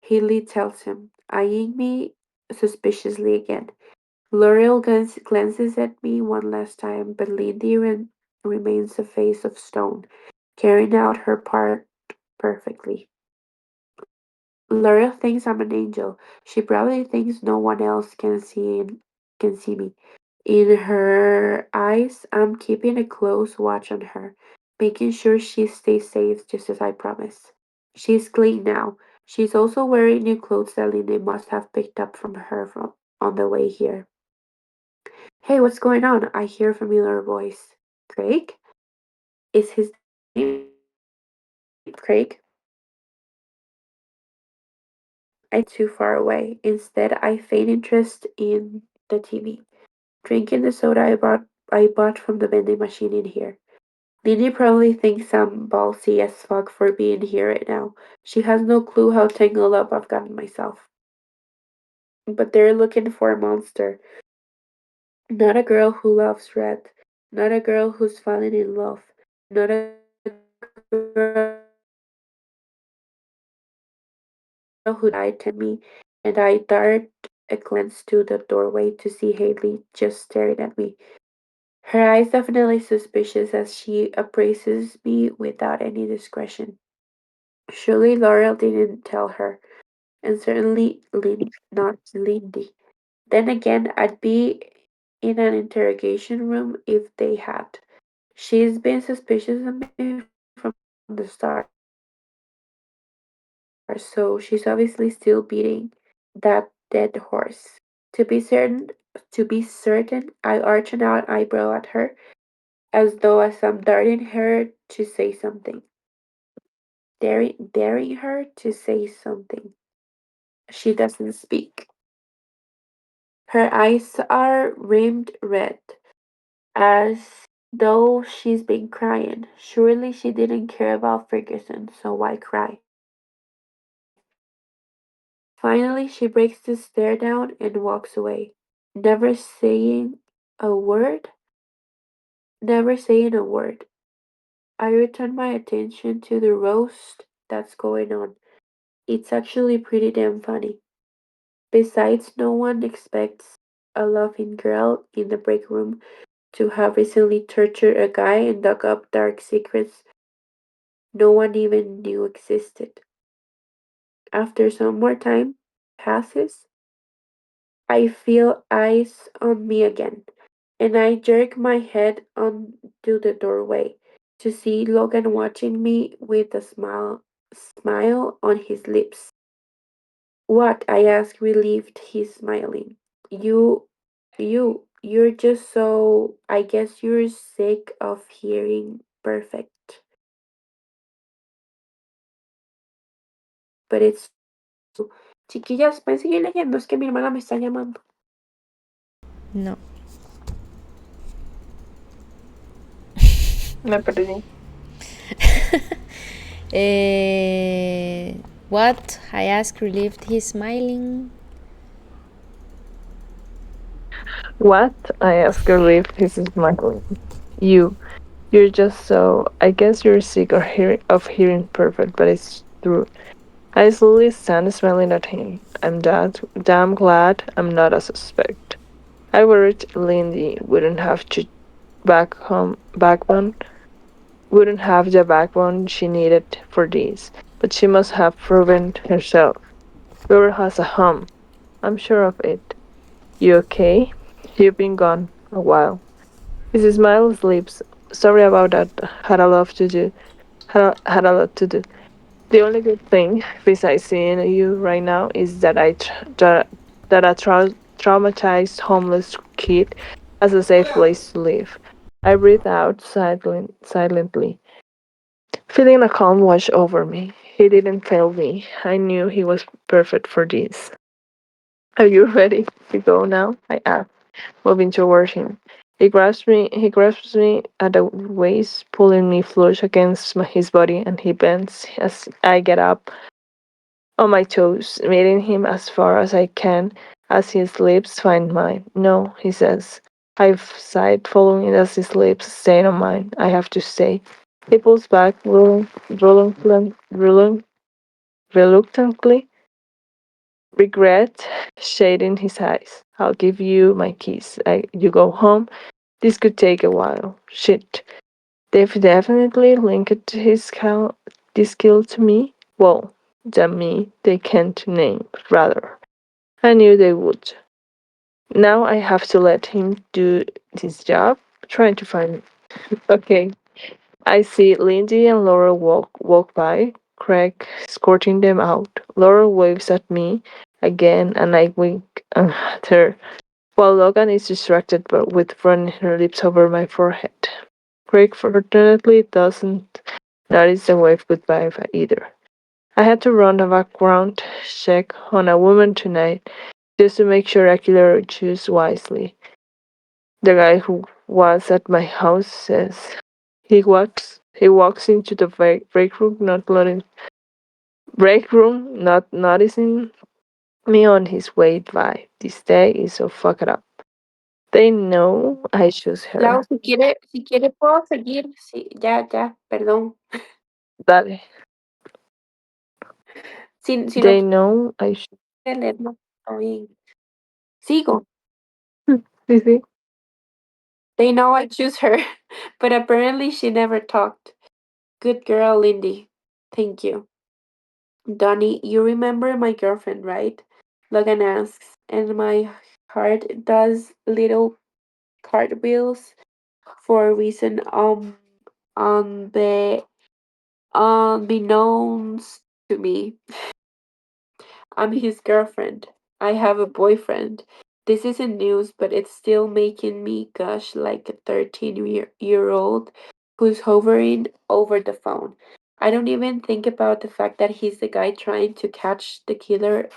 S2: Haley tells him, eyeing me suspiciously again. L'Oreal glances at me one last time, but Lindy remains a face of stone, carrying out her part perfectly. Laura thinks I'm an angel. She probably thinks no one else can see me. In her eyes, I'm keeping a close watch on her, making sure she stays safe just as I promised. She's clean now. She's also wearing new clothes that Lindy must have picked up from her from on the way here. Hey, what's going on? I hear a familiar voice. Craig? Is his name Craig? I too far away. Instead, I feign interest in the TV, drinking the soda I bought from the vending machine in here. Nini probably thinks I'm ballsy as fuck for being here right now. She has no clue how tangled up I've gotten myself. But they're looking for a monster, not a girl who loves red, not a girl who's fallen in love, not a girl who died to me, and I dart a glance to the doorway to see Haley just staring at me. Her eyes definitely suspicious as she appraises me without any discretion. Surely Laurel didn't tell her, and certainly not Lindy. Then again, I'd be in an interrogation room if they had. She's been suspicious of me from the start, so she's obviously still beating that dead horse. To be certain, I arch an eyebrow at her, as I'm darting her to say something, daring her to say something. She doesn't speak. Her eyes are rimmed red, as though she's been crying. Surely she didn't care about Ferguson, so why cry? Finally, she breaks the stare down and walks away, never saying a word, never saying a word. I return my attention to the roast that's going on. It's actually pretty damn funny. Besides, no one expects a laughing girl in the break room to have recently tortured a guy and dug up dark secrets no one even knew existed. After some more time passes, I feel eyes on me again, and I jerk my head onto the doorway to see Logan watching me with a smile on his lips. What? I ask, relieved he's smiling. You're just so. I guess you're sick of hearing perfect. But it's true. Chiquillas, pueden seguir leyendo, es que mi hermana me está llamando.
S1: No.
S3: Me perdí.
S1: Eh, what? I ask, relieved. He's smiling.
S3: What? I ask her if he's smiling. You're just so. I guess you're sick of hearing perfect, but it's true. I slowly stand smiling at him. I'm that damn glad I'm not a suspect. I worried Lindy backbone, wouldn't have the backbone she needed for this, but she must have proven herself. Laura has a hum. I'm sure of it. You okay? You've been gone a while. His smile sleeps. Sorry about that. Had a lot to do. Had a lot to do. The only good thing, besides seeing you right now, is that a traumatized homeless kid has a safe place to live. I breathe out silently, feeling a calm wash over me. He didn't fail me. I knew he was perfect for this. Are you ready to go now? I asked, moving towards him. He grasps me at the waist, pulling me flush against his body, and he bends as I get up on my toes, meeting him as far as I can as his lips find mine. No, he says. I've sighed, following as his lips stay on mine. I have to stay. He pulls back, reluctantly, regret shading his eyes. I'll give you my keys. You go home. This could take a while. Shit. They've definitely linked this skill to me. Well, the me they can't name, rather. I knew they would. Now I have to let him do his job, trying to find. Okay, I see Lindy and Laura walk by, Craig escorting them out. Laura waves at me again, and I wink at her, while Logan is distracted but with running her lips over my forehead. Craig fortunately doesn't notice the wave goodbye either. I had to run a background check on a woman tonight just to make sure I clearly choose wisely. The guy who was at my house says he walks into the break room not noticing me on his way by. This day is so fucked up. They know I choose
S2: Lau,
S3: her.
S2: si quiere puedo seguir. Sí, ya, perdón.
S3: Dale.
S2: Si no
S3: They know I choose.
S2: quiere leer, no, está bien. Sigo.
S3: Sí, sí.
S2: They know I choose her, but apparently she never talked. Good girl, Lindy. Thank you. Donnie, you remember my girlfriend, right? Logan asks, and my heart does little cartwheels for a reason unbe- unbeknownst to me. I'm his girlfriend. I have a boyfriend. This isn't news, but it's still making me gush like a 13-year-old who's hovering over the phone. I don't even think about the fact that he's the guy trying to catch the killer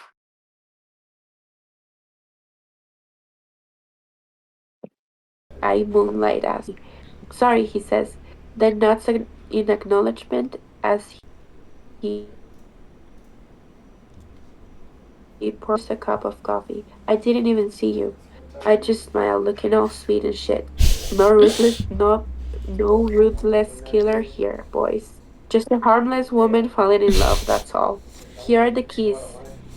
S2: I moonlight as. Sorry, he says, then nods in acknowledgement as he pours a cup of coffee. I didn't even see you. I just smiled, looking all sweet and shit. No ruthless killer here, boys. Just a harmless woman falling in love, that's all. Here are the keys,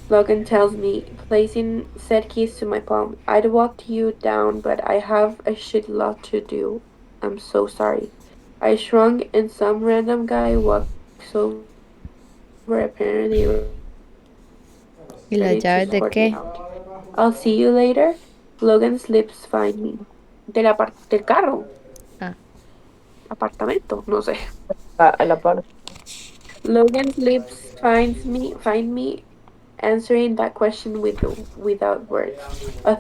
S2: Logan tells me, placing said keys to my palm. I'd walk you down, but I have a shit lot to do. I'm so sorry. I shrunk and some random guy walks over, apparently ready to escort me out. I'll see you later.
S1: ¿Y las llaves de
S2: Logan's
S1: qué?
S2: lips find me. Del carro,
S1: Ah.
S2: apartamento, no sé.
S3: A la par.
S2: Logan's lips find me answering that question without words. A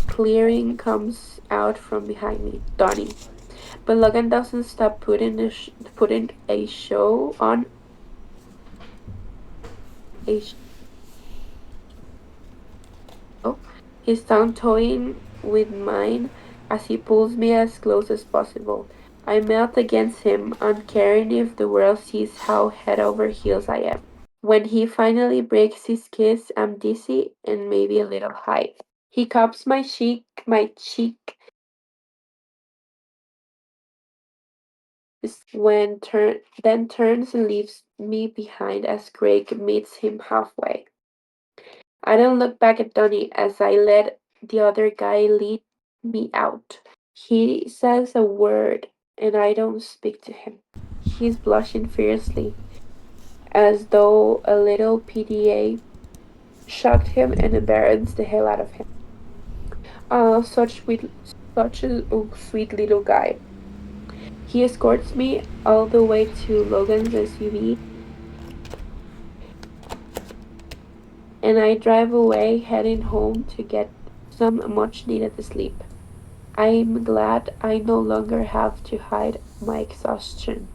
S2: clearing comes out from behind me, Donnie. But Logan doesn't stop putting a show on a show. His tongue toying with mine as he pulls me as close as possible. I melt against him, uncaring if the world sees how head over heels I am. When he finally breaks his kiss, I'm dizzy and maybe a little high. He cups my cheek, then turns and leaves me behind as Craig meets him halfway. I don't look back at Donnie as I let the other guy lead me out. He says a word and I don't speak to him. He's blushing fiercely, as though a little PDA shocked him and embarrassed the hell out of him. Such a sweet little guy. He escorts me all the way to Logan's SUV, and I drive away, heading home to get some much needed sleep. I'm glad I no longer have to hide my exhaustion.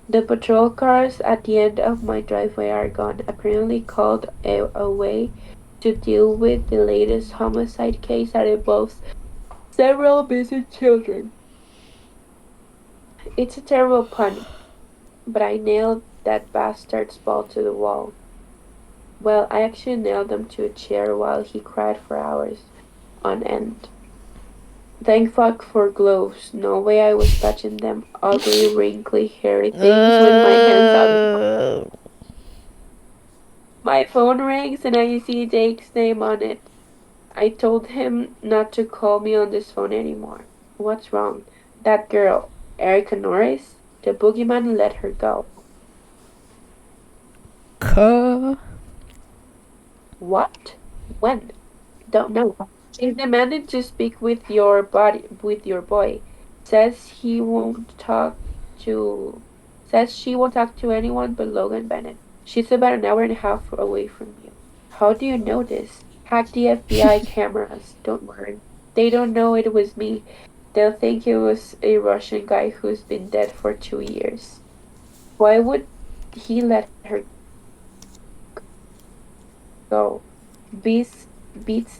S2: The patrol cars at the end of my driveway are gone, apparently called away to deal with the latest homicide case that involves several missing children. It's a terrible pun, but I nailed that bastard's ball to the wall. Well, I actually nailed him to a chair while he cried for hours on end. Thank fuck for gloves. No way I was touching them ugly, wrinkly, hairy things with my hands out.
S1: Uh,
S2: My phone rings and I see Jake's name on it. I told him not to call me on this phone anymore. What's wrong? That girl. Erica Norris, the boogeyman let her go. What? When? Don't know. She's demanding to speak with your boy. Says he won't talk to says she won't talk to anyone but Logan Bennett. She's about an hour and a half away from you. How do you know this? Hack the FBI cameras. Don't worry. They don't know it was me. They'll think it was a Russian guy who's been dead for 2 years. Why would he let her go? Beats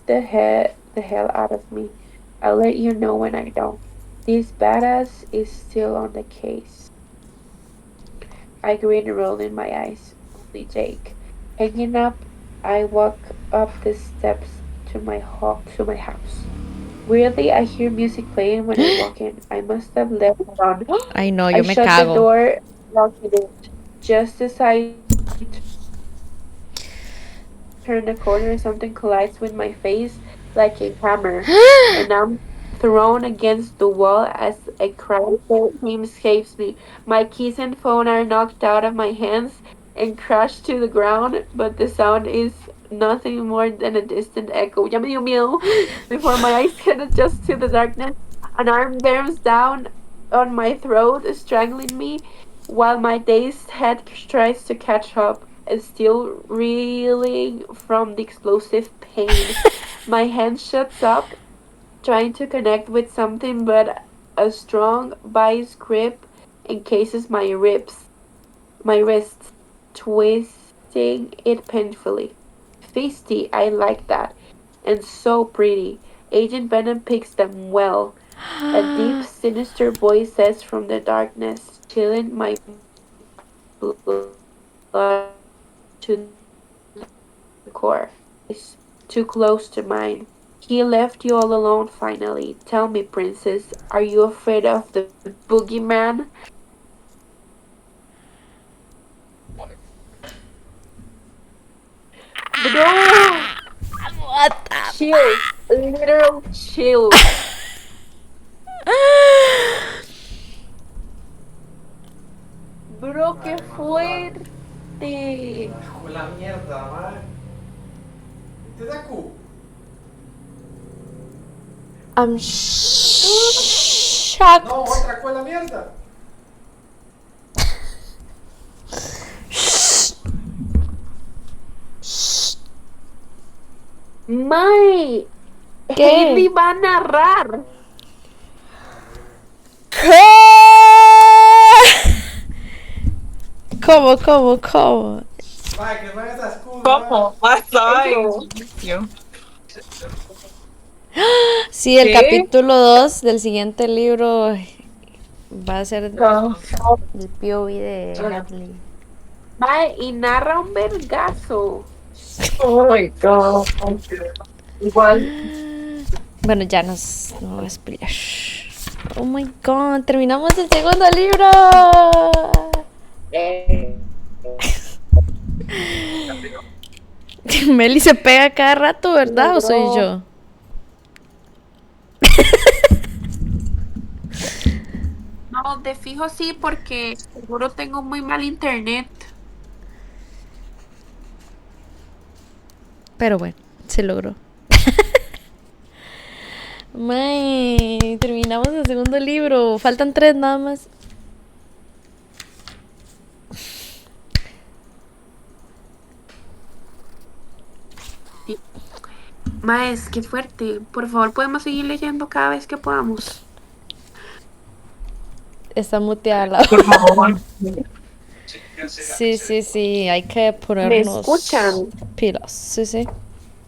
S2: the hell out of me. I'll let you know when I know. This badass is still on the case. I grin, rolling my eyes. Only Jake. Hanging up, I walk up the steps to my house. Weirdly, I hear music playing when I walk in. I must have left it on.
S1: Ay, no,
S2: I
S1: yo me
S2: shut the
S1: cago.
S2: door, locked it. Just as I turn the corner, something collides with my face like a hammer, and I'm thrown against the wall as a cry scream escapes me. My keys and phone are knocked out of my hands and crash to the ground, but the sound is nothing more than a distant echo. Ya me dio miedo. Before my eyes can adjust to the darkness, an arm bears down on my throat, strangling me, while my dazed head tries to catch up, still reeling from the explosive pain. My hand shuts up, trying to connect with something, but a strong vice grip encases my wrists, twisting it painfully. Feisty, I like that. And so pretty. Agent Venom picks them well. A deep, sinister voice says from the darkness, chilling my blood to the core. Is too close to mine. He left you all alone finally. Tell me, princess, are you afraid of the boogeyman? Bro!
S1: What the
S2: Chills. Literal chills. Bro, qué fuerte.
S4: Bajo la mierda, man. ¿Te da cu?
S1: I'm shocked.
S4: No, otra con la mierda.
S2: Mae,
S1: ¿Qué?
S2: Hailey va a narrar.
S1: ¿Qué? ¿Cómo?
S4: Va, que van esas cu.
S3: ¿Cómo? Más
S2: Eso.
S1: Sí, el
S3: ¿Qué?
S1: capítulo 2 del siguiente libro va a ser
S3: No.
S1: el POV de Hadley.
S2: Mae, y narra un vergazo.
S3: Oh my god. Igual.
S1: Bueno, ya no voy a spoiler. Oh my god, terminamos el segundo libro. Meli se pega cada rato, ¿verdad? ¿O soy yo?
S2: No, de fijo sí, porque seguro tengo muy mal internet.
S1: Pero bueno, se logró. May, terminamos el segundo libro. Faltan 3 nada más.
S2: Maes, qué fuerte. Por favor, podemos seguir leyendo cada vez que podamos.
S1: Está muteada la
S3: Por favor.
S1: Sí, hay que ponernos
S2: escuchan?
S1: pilas. Sí.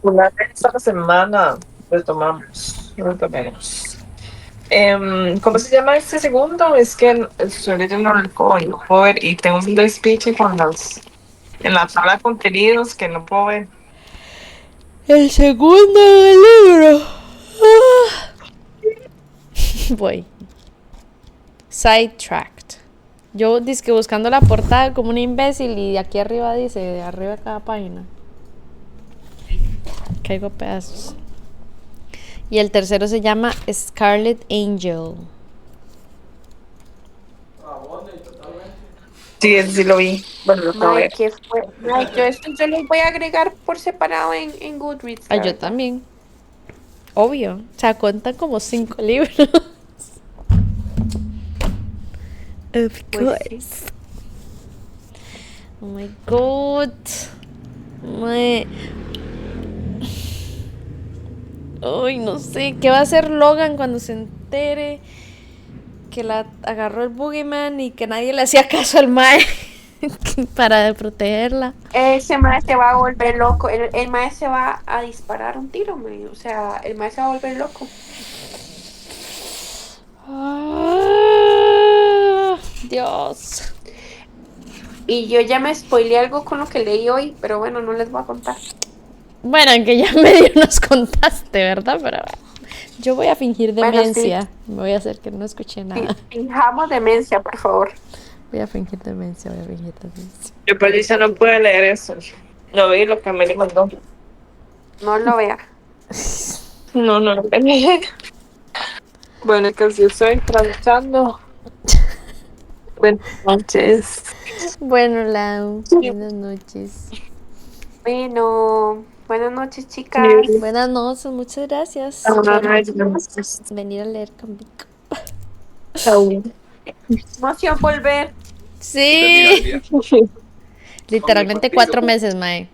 S3: Una vez esta semana retomamos. ¿Cómo se llama este segundo? Es que estoy leyendo el código, no puedo ver, y tengo un despiche con en la tabla de contenidos que no puedo ver.
S1: El segundo libro. Voy. Sidetracked. Yo dizque buscando la portada como un imbécil y aquí arriba dice, de arriba de cada página. Caigo a pedazos. Y el tercero se llama Scarlet Angel.
S3: Sí, ese sí lo vi. Bueno, lo acabo de
S2: Mae,
S3: ver.
S2: ¿qué fue? Mae, yo los voy a agregar por separado en Goodreads,
S1: Ah,
S2: la
S1: yo
S2: verdad.
S1: también. Obvio. O sea, cuentan como 5 libros. Of
S2: Pues sí.
S1: course. Oh my god. Mae. Ay, no sé. ¿Qué va a hacer Logan cuando se entere que la agarró el Boogeyman y que nadie le hacía caso al mae para protegerla?
S2: Ese mae se va a volver loco. El mae se va a disparar un tiro, mae. O sea, el mae se va a volver loco.
S1: Ah, Dios.
S2: Y yo ya me spoileé algo con lo que leí hoy, pero bueno, no les voy a contar.
S1: Bueno, aunque ya medio nos contaste, ¿verdad? Pero yo voy a fingir
S2: Bueno, sí.
S1: demencia. Me voy a hacer que no escuché nada.
S2: Fijamos demencia, por favor.
S1: Voy a fingir demencia, voy a fingir demencia.
S3: Yo, Patricia, no puede leer eso. No vi lo que me le mandó.
S2: No lo vea.
S3: No lo leí. Bueno, casi estoy traduciendo. Buenas noches.
S1: Bueno, Lau, buenas noches.
S2: Bueno, buenas noches, chicas.
S1: Buenas noches, muchas gracias por venir a leer conmigo.
S3: Chau.
S2: Emoción volver.
S1: Sí, literalmente 4 meses, mae.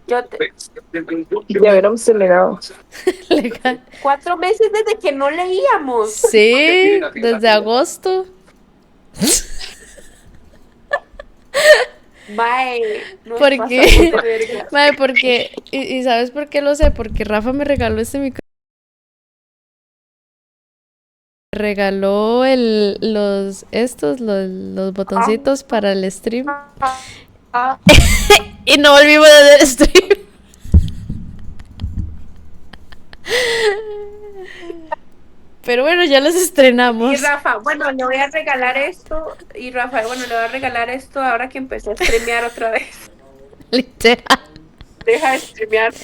S2: Yo te...
S3: Ya hubiéramos acelerado.
S1: Legal.
S2: 4 meses desde que no leíamos.
S1: Sí, desde agosto.
S2: Mae, nos
S1: ¿Por
S2: pasamos
S1: qué?
S2: de verga.
S1: Mae, porque, y ¿sabes por qué lo sé? Porque Rafa me regaló este micrófono. Me regaló los botoncitos para el stream.
S2: Ah,
S1: Y no volvimos a hacer stream. Pero bueno, ya los
S2: y
S1: estrenamos.
S2: Rafa, bueno, le voy a regalar esto. Y Rafa, bueno, le voy a regalar esto ahora que empecé a streamear otra vez.
S1: Literal.
S2: Deja de streamear.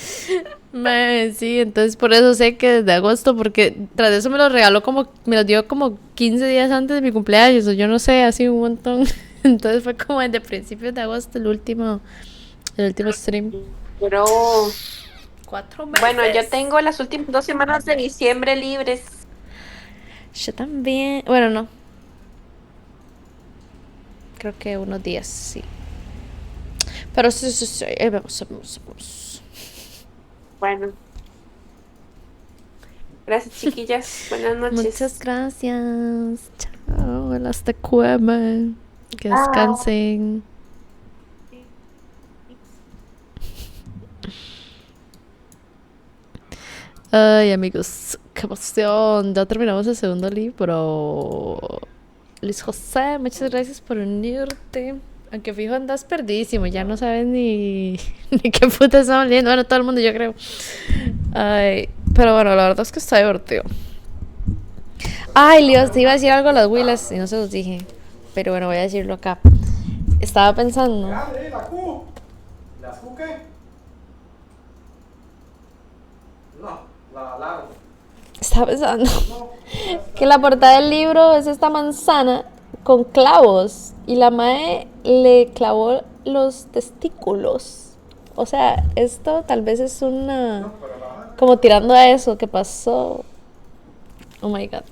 S1: Mae, sí, entonces por eso sé que desde agosto, porque tras de eso me los dio como 15 días antes de mi cumpleaños, o yo no sé, así un montón. Entonces fue como desde principios de agosto el último stream.
S2: Pero
S1: 4 meses.
S2: bueno, yo tengo las últimas 2 semanas de diciembre libres.
S1: Yo también, bueno, no. Creo que unos días, sí. Pero sí, vemos.
S2: Bueno. Gracias, chiquillas. Buenas noches.
S1: Muchas gracias. Chao, las te cuemen. Que descansen. Ay, amigos, qué emoción. Ya terminamos el segundo libro. Luis José, muchas gracias por unirte. Aunque fijo andas perdidísimo, ya no sabes ni qué puta estamos leyendo. Bueno, todo el mundo yo creo. Ay, pero bueno, la verdad es que está divertido. Ay, Dios, te iba a decir algo a las Willas y no se los dije. Pero bueno, voy a decirlo acá. Estaba pensando.
S4: Grande, la Q. ¿Las Q qué? No, la largo.
S1: Estaba pensando que la portada del libro es esta manzana con clavos y la mae le clavó los testículos. O sea, esto tal vez es una... como tirando a eso que pasó. Oh my god.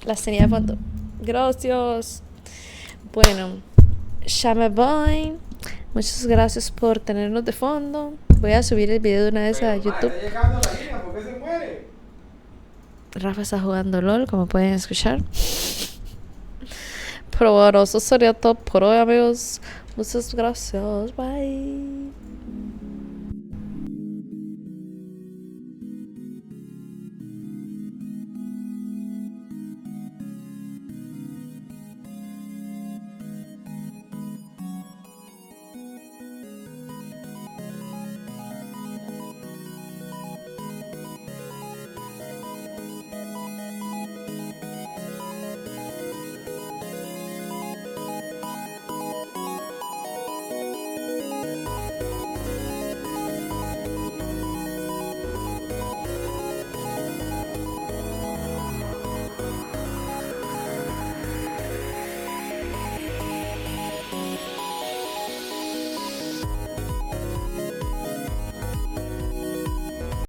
S1: Las tenía de fondo. Gracias. Bueno, ya me voy. Muchas gracias por tenernos de fondo. Voy a subir el video de una vez a YouTube.
S4: Está llegando a la línea, ¿por qué se muere?
S1: Rafa está jugando LOL, como pueden escuchar. Pero bueno, eso sería todo por hoy, amigos. Muchas gracias. Bye.